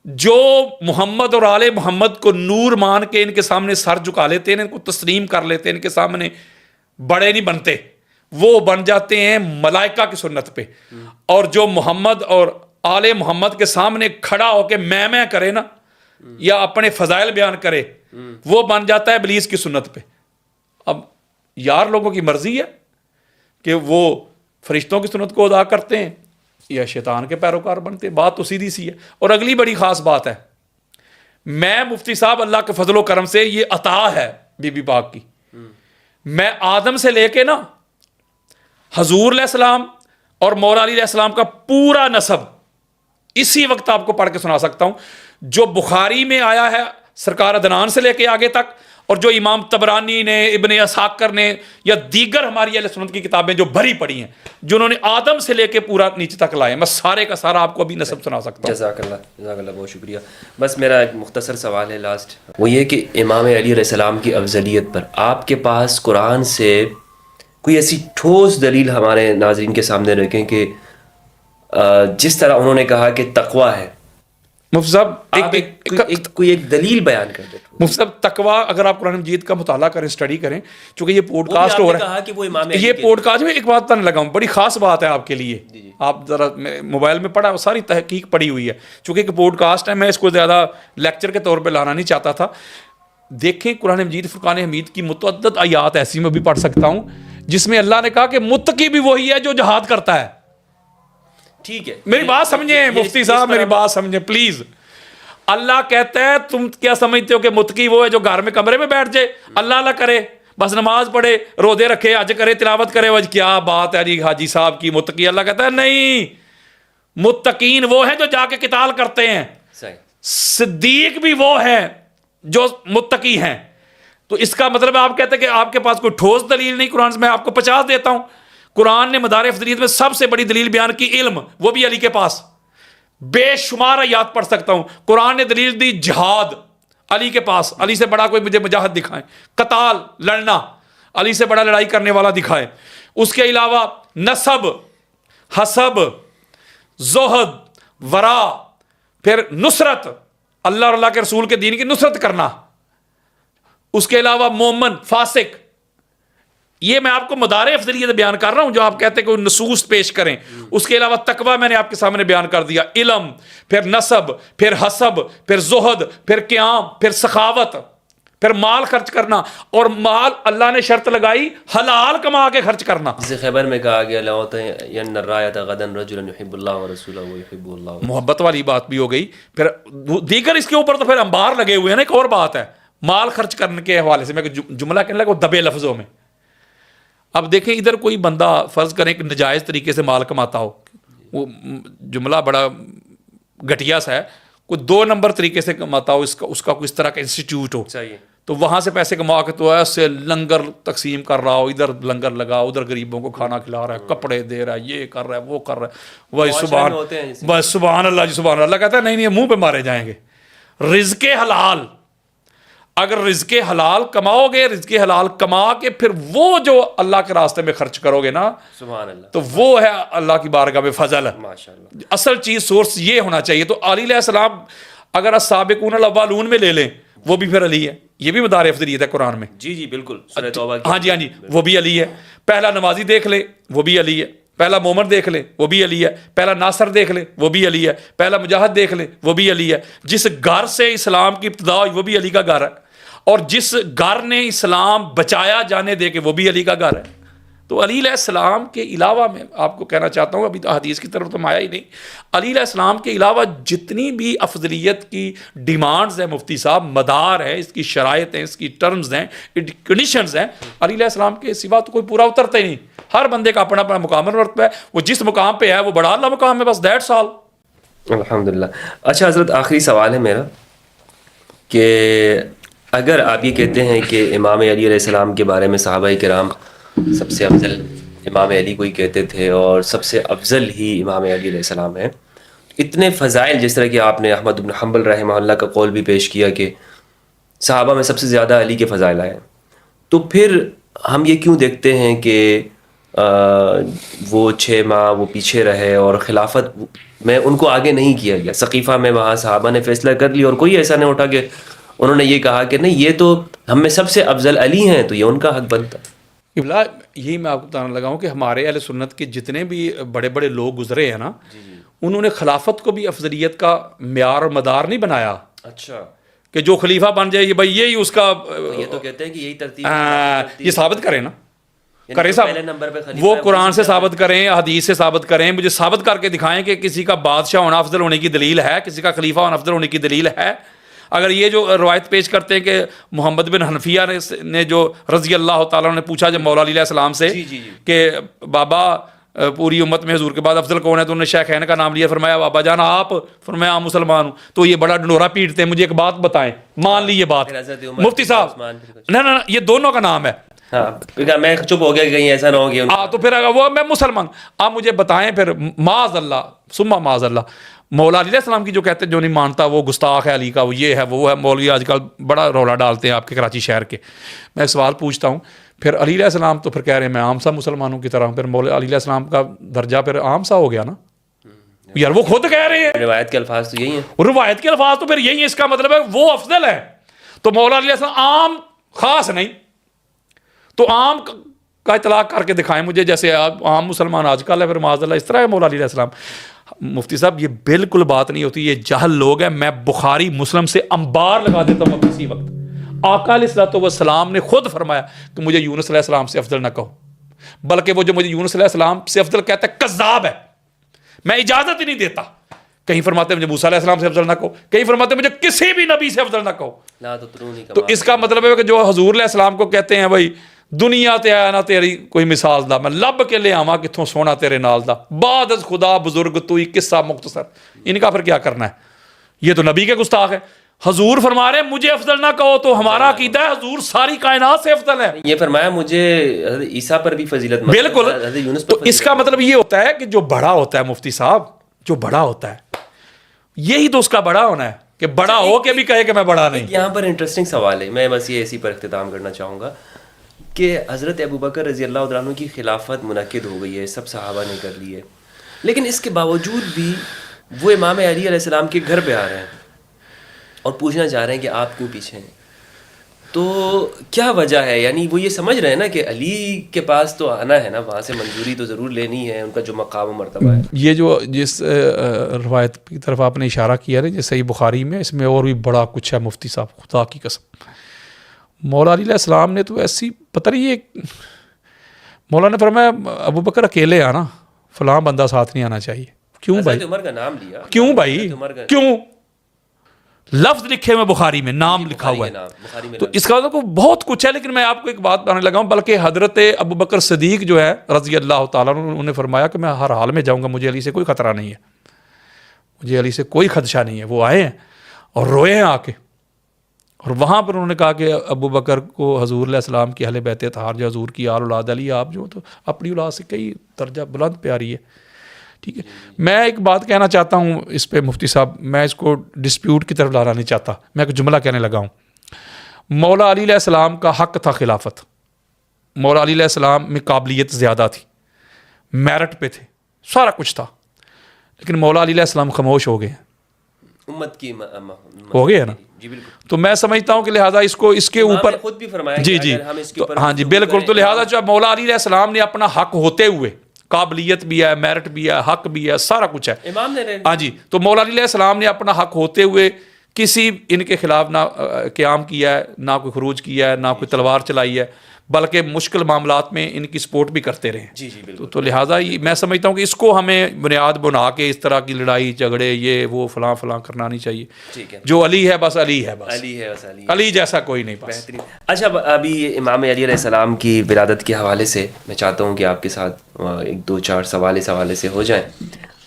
جو محمد اور آل محمد کو نور مان کے ان کے سامنے سر جھکا لیتے ہیں، ان کو تسلیم کر لیتے ہیں، ان کے سامنے بڑے نہیں بنتے، وہ بن جاتے ہیں ملائکہ کی سنت پہ. اور جو محمد اور آل محمد کے سامنے کھڑا ہو کے میں کرے نا، یا اپنے فضائل بیان کرے، وہ بن جاتا ہے ابلیس کی سنت پہ. اب یار لوگوں کی مرضی ہے کہ وہ فرشتوں کی سنت کو ادا کرتے ہیں یا شیطان کے پیروکار بنتے ہیں. بات تو سیدھی سی ہے. اور اگلی بڑی خاص بات ہے، میں مفتی صاحب اللہ کے فضل و کرم سے یہ عطا ہے بی بی پاک کی، میں آدم سے لے کے نا حضور علیہ السلام اور مولا علی علیہ السلام کا پورا نسب اسی وقت آپ کو پڑھ کے سنا سکتا ہوں، جو بخاری میں آیا ہے سرکار عدنان سے لے کے آگے تک، اور جو امام طبرانی نے، ابن اسحاق نے، یا دیگر ہماری اہل سنت کی کتابیں جو بھری پڑی ہیں، جنہوں نے آدم سے لے کے پورا نیچے تک لائے، میں سارے کا سارا آپ کو ابھی نسب سنا سکتا ہوں. جزاک اللہ بہت شکریہ. بس میرا ایک مختصر سوال ہے لاسٹ، وہ یہ کہ امام علی علیہ السلام کی افضلیت پر آپ کے پاس قرآن سے کوئی ایسی ٹھوس دلیل ہمارے ناظرین کے سامنے رکھیں کہ جس طرح انہوں نے کہا کہ تقویٰ ہے، مفتی صاحب کوئی ایک دلیل بیان کر دیں. مفتی صاحب تقویٰ، اگر آپ قرآن مجید کا مطالعہ کریں، اسٹڈی کریں، چونکہ یہ پوڈ کاسٹ ہو رہا ہے، یہ پوڈ کاسٹ میں ایک بات تن لگاؤں، بڑی خاص بات ہے آپ کے لیے. آپ ذرا موبائل میں پڑھا، ساری تحقیق پڑی ہوئی ہے، چونکہ ایک پوڈ کاسٹ ہے، میں اس کو زیادہ لیکچر کے طور پہ لانا نہیں چاہتا تھا. دیکھیں قرآن مجید فرقان حمید کی متعدد آیات ایسی میں بھی پڑھ سکتا ہوں جس میں اللہ نے کہا کہ متقی بھی وہی ہے جو جہاد کرتا ہے. ٹھیک ہے، میری بات سمجھیں مفتی صاحب، میری بات سمجھیں پلیز. اللہ کہتا ہے تم کیا سمجھتے ہو کہ متقی وہ ہے جو گھر میں کمرے میں بیٹھ جائے، اللہ کرے، بس نماز پڑھے، روزے رکھے، حج کرے، تلاوت کرے، وہ کیا بات ہے جی حاجی صاحب کی متقی. اللہ کہتا ہے نہیں، متقین وہ ہیں جو جا کے قتال کرتے ہیں. صدیق بھی وہ ہیں جو متقی ہیں. تو اس کا مطلب آپ کہتے ہیں کہ آپ کے پاس کوئی ٹھوس دلیل نہیں قرآن سے. میں آپ کو 50 دیتا ہوں. قرآن نے مدار افضلیت میں سب سے بڑی دلیل بیان کی علم، وہ بھی علی کے پاس. بے شمار آیات پڑھ سکتا ہوں. قرآن نے دلیل دی جہاد، علی کے پاس. علی سے بڑا کوئی مجھے مجاہد دکھائے. قتال، لڑنا، علی سے بڑا لڑائی کرنے والا دکھائے. اس کے علاوہ نسب، حسب، زہد، ورا، پھر نصرت، اللہ اور اللہ کے رسول کے دین کی نصرت کرنا. اس کے علاوہ مومن، فاسق. یہ میں آپ کو مدار افضلیت بیان کر رہا ہوں جو آپ کہتے ہیں کہ نصوص پیش کریں. اس کے علاوہ تقویٰ میں نے آپ کے سامنے بیان کر دیا، علم، پھر نسب، پھر حسب، پھر زہد، پھر قیام، پھر سخاوت، پھر مال خرچ کرنا. اور مال اللہ نے شرط لگائی حلال کما کے خرچ کرنا. جسے خیبر میں کہا گیا لَأُعْطِيَنَّ الرَّايَةَ غَدًا رَجُلًا يُحِبُّ اللَّهَ وَرَسُولَهُ وَيُحِبُّهُ اللَّهُ. محبت والی بات بھی ہو گئی. پھر دیگر اس کے اوپر تو پھر انبار لگے ہوئے ہیں نا. ایک اور بات ہے مال خرچ کرنے کے حوالے سے، میں جملہ کہنے لگا دبے لفظوں میں. اب دیکھیں ادھر کوئی بندہ فرض کریں کہ نجائز طریقے سے مال کماتا ہو، وہ جملہ بڑا گھٹیا سا ہے، کوئی 2 نمبر طریقے سے کماتا ہو، اس کا کوئی اس طرح کا انسٹیٹیوٹ ہو، تو وہاں سے پیسے کما کے تو ایسے لنگر تقسیم کر رہا ہو، ادھر لنگر لگا، ادھر غریبوں کو کھانا کھلا رہا ہے، کپڑے دے رہا ہے، یہ کر رہا ہے، وہ کر رہا ہے. وہ سبحان اللہ جی سبحان اللہ کہتا ہے. نہیں منہ پہ مارے جائیں گے. رزق حلال، اگر رزق حلال کماؤ گے، رزق حلال کما کے پھر وہ جو اللہ کے راستے میں خرچ کرو گے نا، سبحان اللہ، تو وہ ہے اللہ کی بارگاہ میں فضل. ماشاءاللہ. اصل چیز سورس یہ ہونا چاہیے. تو علی علیہ السلام اگر السابقون الاولون میں لے لیں، وہ بھی پھر علی ہے. یہ بھی مدار افضلیت ہے قرآن میں. جی بالکل. سورہ توبہ کی. ہاں جی وہ بھی علی ہے. پہلا نمازی دیکھ لے وہ بھی علی ہے. پہلا مومن دیکھ لے وہ بھی علی ہے. پہلا ناصر دیکھ لے وہ بھی علی ہے. پہلا مجاہد دیکھ لے وہ بھی علی ہے. جس گھر سے اسلام کی ابتدا ہوئی وہ بھی علی کا گھر ہے. اور جس گھر نے اسلام بچایا جانے دے کے وہ بھی علی کا گھر ہے. تو علی علیہ السلام کے علاوہ میں آپ کو کہنا چاہتا ہوں، ابھی تو حدیث کی طرف تو میں آیا ہی نہیں، علی علیہ السلام کے علاوہ جتنی بھی افضلیت کی ڈیمانڈز ہیں مفتی صاحب، مدار ہے، اس کی شرائط ہیں، اس کی ٹرمز ہیں، کنڈیشنز ہیں، علی علیہ السلام کے سوا تو کوئی پورا اترتا ہی نہیں. ہر بندے کا اپنا اپنا مقام مرتبہ ہے. وہ جس مقام پہ ہے وہ بڑا اللہ مقام ہے، بس دیٹس آل. الحمدللہ. اچھا حضرت، آخری سوال ہے میرا کہ اگر آپ یہ کہتے ہیں کہ امام علی علیہ السلام کے بارے میں صحابہ کرام سب سے افضل امام علی کو ہی کہتے تھے اور سب سے افضل ہی امام علی علیہ السلام ہیں، اتنے فضائل، جس طرح کہ آپ نے احمد بن حنبل رحمہ اللہ کا قول بھی پیش کیا کہ صحابہ میں سب سے زیادہ علی کے فضائل آئے، تو پھر ہم یہ کیوں دیکھتے ہیں کہ وہ 6 ماہ وہ پیچھے رہے اور خلافت میں ان کو آگے نہیں کیا گیا؟ ثقیفہ میں وہاں صحابہ نے فیصلہ کر لیا اور کوئی ایسا نہیں اٹھا کہ انہوں نے یہ کہا کہ نہیں یہ تو ہم میں سب سے افضل علی ہیں تو یہ ان کا حق بنتا. قبلہ یہی میں آپ کو بتانے لگا ہوں کہ ہمارے اہل سنت کے جتنے بھی بڑے بڑے لوگ گزرے ہیں نا، انہوں نے خلافت کو بھی افضلیت کا معیار اور مدار نہیں بنایا. اچھا، کہ جو خلیفہ بن جائے یہ بھائی یہی اس کا یہ تو کہتے ہیں کہ یہی ترتیب یہ ثابت کریں نا، کریں پہلے صاحب، نمبر پہ خلیفہ وہ قرآن سے ثابت کریں، حدیث سے ثابت کریں، مجھے ثابت کر کے دکھائیں کہ کسی کا بادشاہ ہونا افضل ہونے کی دلیل ہے، کسی کا خلیفہ ہونا افضل ہونے کی دلیل ہے. اگر یہ جو روایت پیش کرتے ہیں کہ محمد بن حنفیہ نے جو رضی اللہ تعالیٰ نے پوچھا جب مولا علیہ السلام سے کہ بابا پوری امت میں حضور کے بعد افضل کون ہے، تو انہوں نے شیخین کا نام لیا، فرمایا بابا جان آپ، فرمایا عام مسلمان ہوں. تو یہ بڑا ڈنڈورا پیٹتے ہیں. مجھے ایک بات بتائیں، مان لی یہ بات مفتی صاحب، نہ یہ دونوں کا نام ہے. ہاں میں چپ ہو گیا کہ کہیں ایسا نہ ہو گیا تو پھر اگر وہ میں مسلمان، آپ مجھے بتائیں پھر معاذ اللہ ثم معاذ اللہ مولا علیہ السلام کی جو کہتے ہیں جو نہیں مانتا وہ گستاخ ہے علی کا، وہ یہ ہے وہ ہے. مولوی آج کل بڑا رولا ڈالتے ہیں آپ کے کراچی شہر کے. میں ایک سوال پوچھتا ہوں، پھر علی علیہ السلام تو پھر کہہ رہے ہیں میں عام سا مسلمانوں کی طرح، پھر مولا علی علیہ السلام کا درجہ پھر عام سا ہو گیا نا یار، وہ خود کہہ رہے ہیں. روایت کے الفاظ تو یہی ہیں، روایت کے الفاظ تو پھر یہی ہیں، اس کا مطلب ہے وہ افضل ہے. تو مولا علیہ السلام عام خاص نہیں، تو عام کا اطلاق کر کے دکھائیں مجھے، جیسے عام مسلمان آج کل ہے، پھر معاذ اللہ اس طرح ہے مولا علیہ السلام. مفتی صاحب یہ بالکل بات نہیں ہوتی، یہ جہل لوگ ہیں. میں بخاری مسلم سے انبار لگا دیتا ہوں کسی وقت. آقا علیہ الصلوۃ والسلام نے خود فرمایا کہ مجھے یونس علیہ السلام سے افضل نہ کہو، بلکہ وہ جو مجھے یونس علیہ السلام سے افضل کہتا ہے کذاب ہے، میں اجازت ہی نہیں دیتا. کہیں فرماتے ہیں مجھے موسیٰ علیہ السلام سے افضل نہ کہو، کہیں فرماتے ہیں مجھے کسی بھی نبی سے افضل نہ کہو. تو اس کا مطلب ہے کہ جو حضور علیہ السلام کو کہتے ہیں بھائی دنیا تے آیا نہ تیری کوئی مثال دا، میں لب کے لے آواں کتھوں سونا تیرے نال دا، بعد از خدا بزرگ توئی قصہ مختصر. ان کا پھر کیا کرنا ہے؟ یہ تو نبی کے گستاخ ہے. حضور فرما رہے ہیں مجھے افضل نہ کہو، تو ہمارا عقیدہ ہے حضور ساری کائنات سے افضل ہے. یہ فرمایا مجھے حضرت عیسیٰ پر بھی فضیلت، بالکل. تو اس کا مطلب یہ ہوتا ہے کہ جو بڑا ہوتا ہے مفتی صاحب، جو بڑا ہوتا ہے یہی تو اس کا بڑا ہونا ہے کہ بڑا ہو کے بھی کہے کہ میں بڑا نہیں. یہاں پر انٹرسٹنگ سوال ہے، میں بس یہ اسی پر اختتام کرنا چاہوں گا کہ حضرت ابوبکر رضی اللہ عنہ کی خلافت منعقد ہو گئی ہے، سب صحابہ نے کر لی ہے، لیکن اس کے باوجود بھی وہ امام علی علیہ السلام کے گھر پہ آ رہے ہیں اور پوچھنا چاہ رہے ہیں کہ آپ کیوں پیچھے ہیں. تو کیا وجہ ہے؟ یعنی وہ یہ سمجھ رہے ہیں نا کہ علی کے پاس تو آنا ہے نا، وہاں سے منظوری تو ضرور لینی ہے، ان کا جو مقام و مرتبہ ہے. یہ جو جس روایت کی طرف آپ نے اشارہ کیا ہے جیسے صحیح بخاری میں، اس میں اور بھی بڑا کچھ ہے مفتی صاحب، خدا کی قسم. مولا علی علیہ السلام نے تو ایسی پتہ نہیں، یہ مولا نے فرمایا ابو بکر اکیلے آنا، فلاں بندہ ساتھ نہیں آنا چاہیے. کیوں بھائی؟ عمر کا نام لیا. کیوں بھائی؟ کیوں؟ لفظ لکھے ہوئے بخاری میں، نام لکھا ہوا ہے. تو اس کا تو بہت کچھ ہے، لیکن میں آپ کو ایک بات بتانے لگا ہوں. بلکہ حضرت ابو بکر صدیق جو ہے رضی اللہ تعالیٰ عنہ، انہوں نے فرمایا کہ میں ہر حال میں جاؤں گا، مجھے علی سے کوئی خطرہ نہیں ہے، مجھے علی سے کوئی خدشہ نہیں ہے. وہ آئے ہیں اور روئے ہیں آ کے، اور وہاں پر انہوں نے کہا کہ ابو بکر کو حضور علیہ السلام کی اہل بیت اطہار جو حضور کی آل اولاد علی، آپ جو تو اپنی اولاد سے کئی درجہ بلند پیاری ہے. ٹھیک ہے، میں ایک بات کہنا چاہتا ہوں اس پہ مفتی صاحب، میں اس کو ڈسپیوٹ کی طرف لانا نہیں چاہتا، میں ایک جملہ کہنے لگا ہوں. مولا علی علیہ السلام کا حق تھا خلافت، مولا علی علیہ السلام میں قابلیت زیادہ تھی، میرٹ پہ تھے، سارا کچھ تھا، لیکن مولا علی علیہ السلام خاموش ہو گئے ہیں، امت کی ہو گئے ہیں نا. جی بالکل. تو میں سمجھتا ہوں کہ لہٰذا اس کو اس کے اوپر خود بھی فرمایا جی جی ہاں جی بالکل. تو لہٰذا جو مولا علی علیہ السلام نے اپنا حق ہوتے ہوئے، قابلیت بھی ہے، میرٹ بھی ہے، حق بھی ہے، سارا کچھ ہے امام نے ہاں جی. تو مولا علی علیہ السلام نے اپنا حق ہوتے ہوئے کسی ان کے خلاف نہ قیام کیا ہے، نہ کوئی خروج کیا ہے، نہ کوئی تلوار چلائی ہے، بلکہ مشکل معاملات میں ان کی سپورٹ بھی کرتے رہے. جی جی بالکل. تو لہٰذا میں سمجھتا ہوں کہ اس کو ہمیں بنیاد بنا کے اس طرح کی لڑائی جھگڑے یہ وہ فلاں فلاں کرنا نہیں چاہیے. ٹھیک ہے، جو علی ہے بس علی ہے، بس علی ہے، بس علی ہے، علی جیسا کوئی نہیں بس. بہترین. اچھا ابھی امام علی علیہ السلام کی ولادت کے حوالے سے میں چاہتا ہوں کہ آپ کے ساتھ ایک دو چار سوال اس حوالے سے ہو جائیں،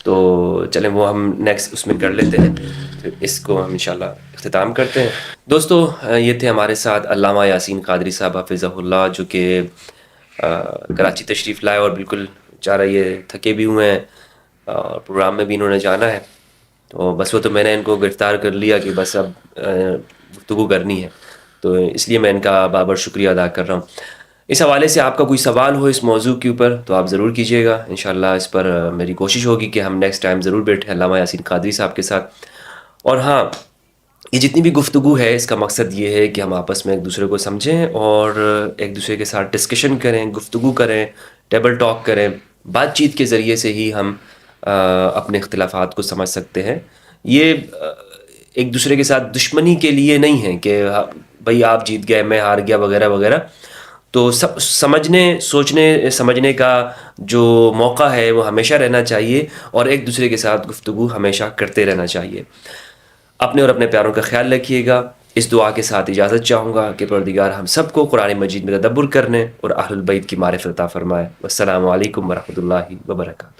تو چلیں وہ ہم نیکسٹ اس میں کر لیتے ہیں، پھر اس کو ہم انشاءاللہ اختتام کرتے ہیں. دوستو یہ تھے ہمارے ساتھ علامہ یاسین قادری صاحب حفظہ اللہ، جو کہ کراچی تشریف لائے اور بالکل چارہ یہ تھکے بھی ہوئے ہیں اور پروگرام میں بھی انہوں نے جانا ہے. تو بس وہ تو میں نے ان کو گرفتار کر لیا کہ بس اب گفتگو کرنی ہے، تو اس لیے میں ان کا بابر شکریہ ادا کر رہا ہوں۔ اس حوالے سے آپ کا کوئی سوال ہو اس موضوع کے اوپر تو آپ ضرور کیجیے گا، انشاءاللہ اس پر میری کوشش ہوگی کہ ہم نیکسٹ ٹائم ضرور بیٹھیں علامہ یاسین قادری صاحب کے ساتھ۔ اور ہاں، یہ جتنی بھی گفتگو ہے اس کا مقصد یہ ہے کہ ہم آپس میں ایک دوسرے کو سمجھیں اور ایک دوسرے کے ساتھ ڈسکشن کریں، گفتگو کریں، ٹیبل ٹاک کریں۔ بات چیت کے ذریعے سے ہی ہم اپنے اختلافات کو سمجھ سکتے ہیں۔ یہ ایک دوسرے کے ساتھ دشمنی کے لیے نہیں ہے کہ بھئی آپ جیت گئے میں ہار گیا وغیرہ وغیرہ۔ تو سمجھنے، سوچنے سمجھنے کا جو موقع ہے وہ ہمیشہ رہنا چاہیے، اور ایک دوسرے کے ساتھ گفتگو ہمیشہ کرتے رہنا چاہیے۔ اپنے اور اپنے پیاروں کا خیال رکھیے گا۔ اس دعا کے ساتھ اجازت چاہوں گا کہ پروردگار ہم سب کو قرآن مجید میں تدبر کرنے اور اہل البیت کی معرفت عطا فرمائے۔ والسلام علیکم ورحمۃ اللہ وبرکاتہ۔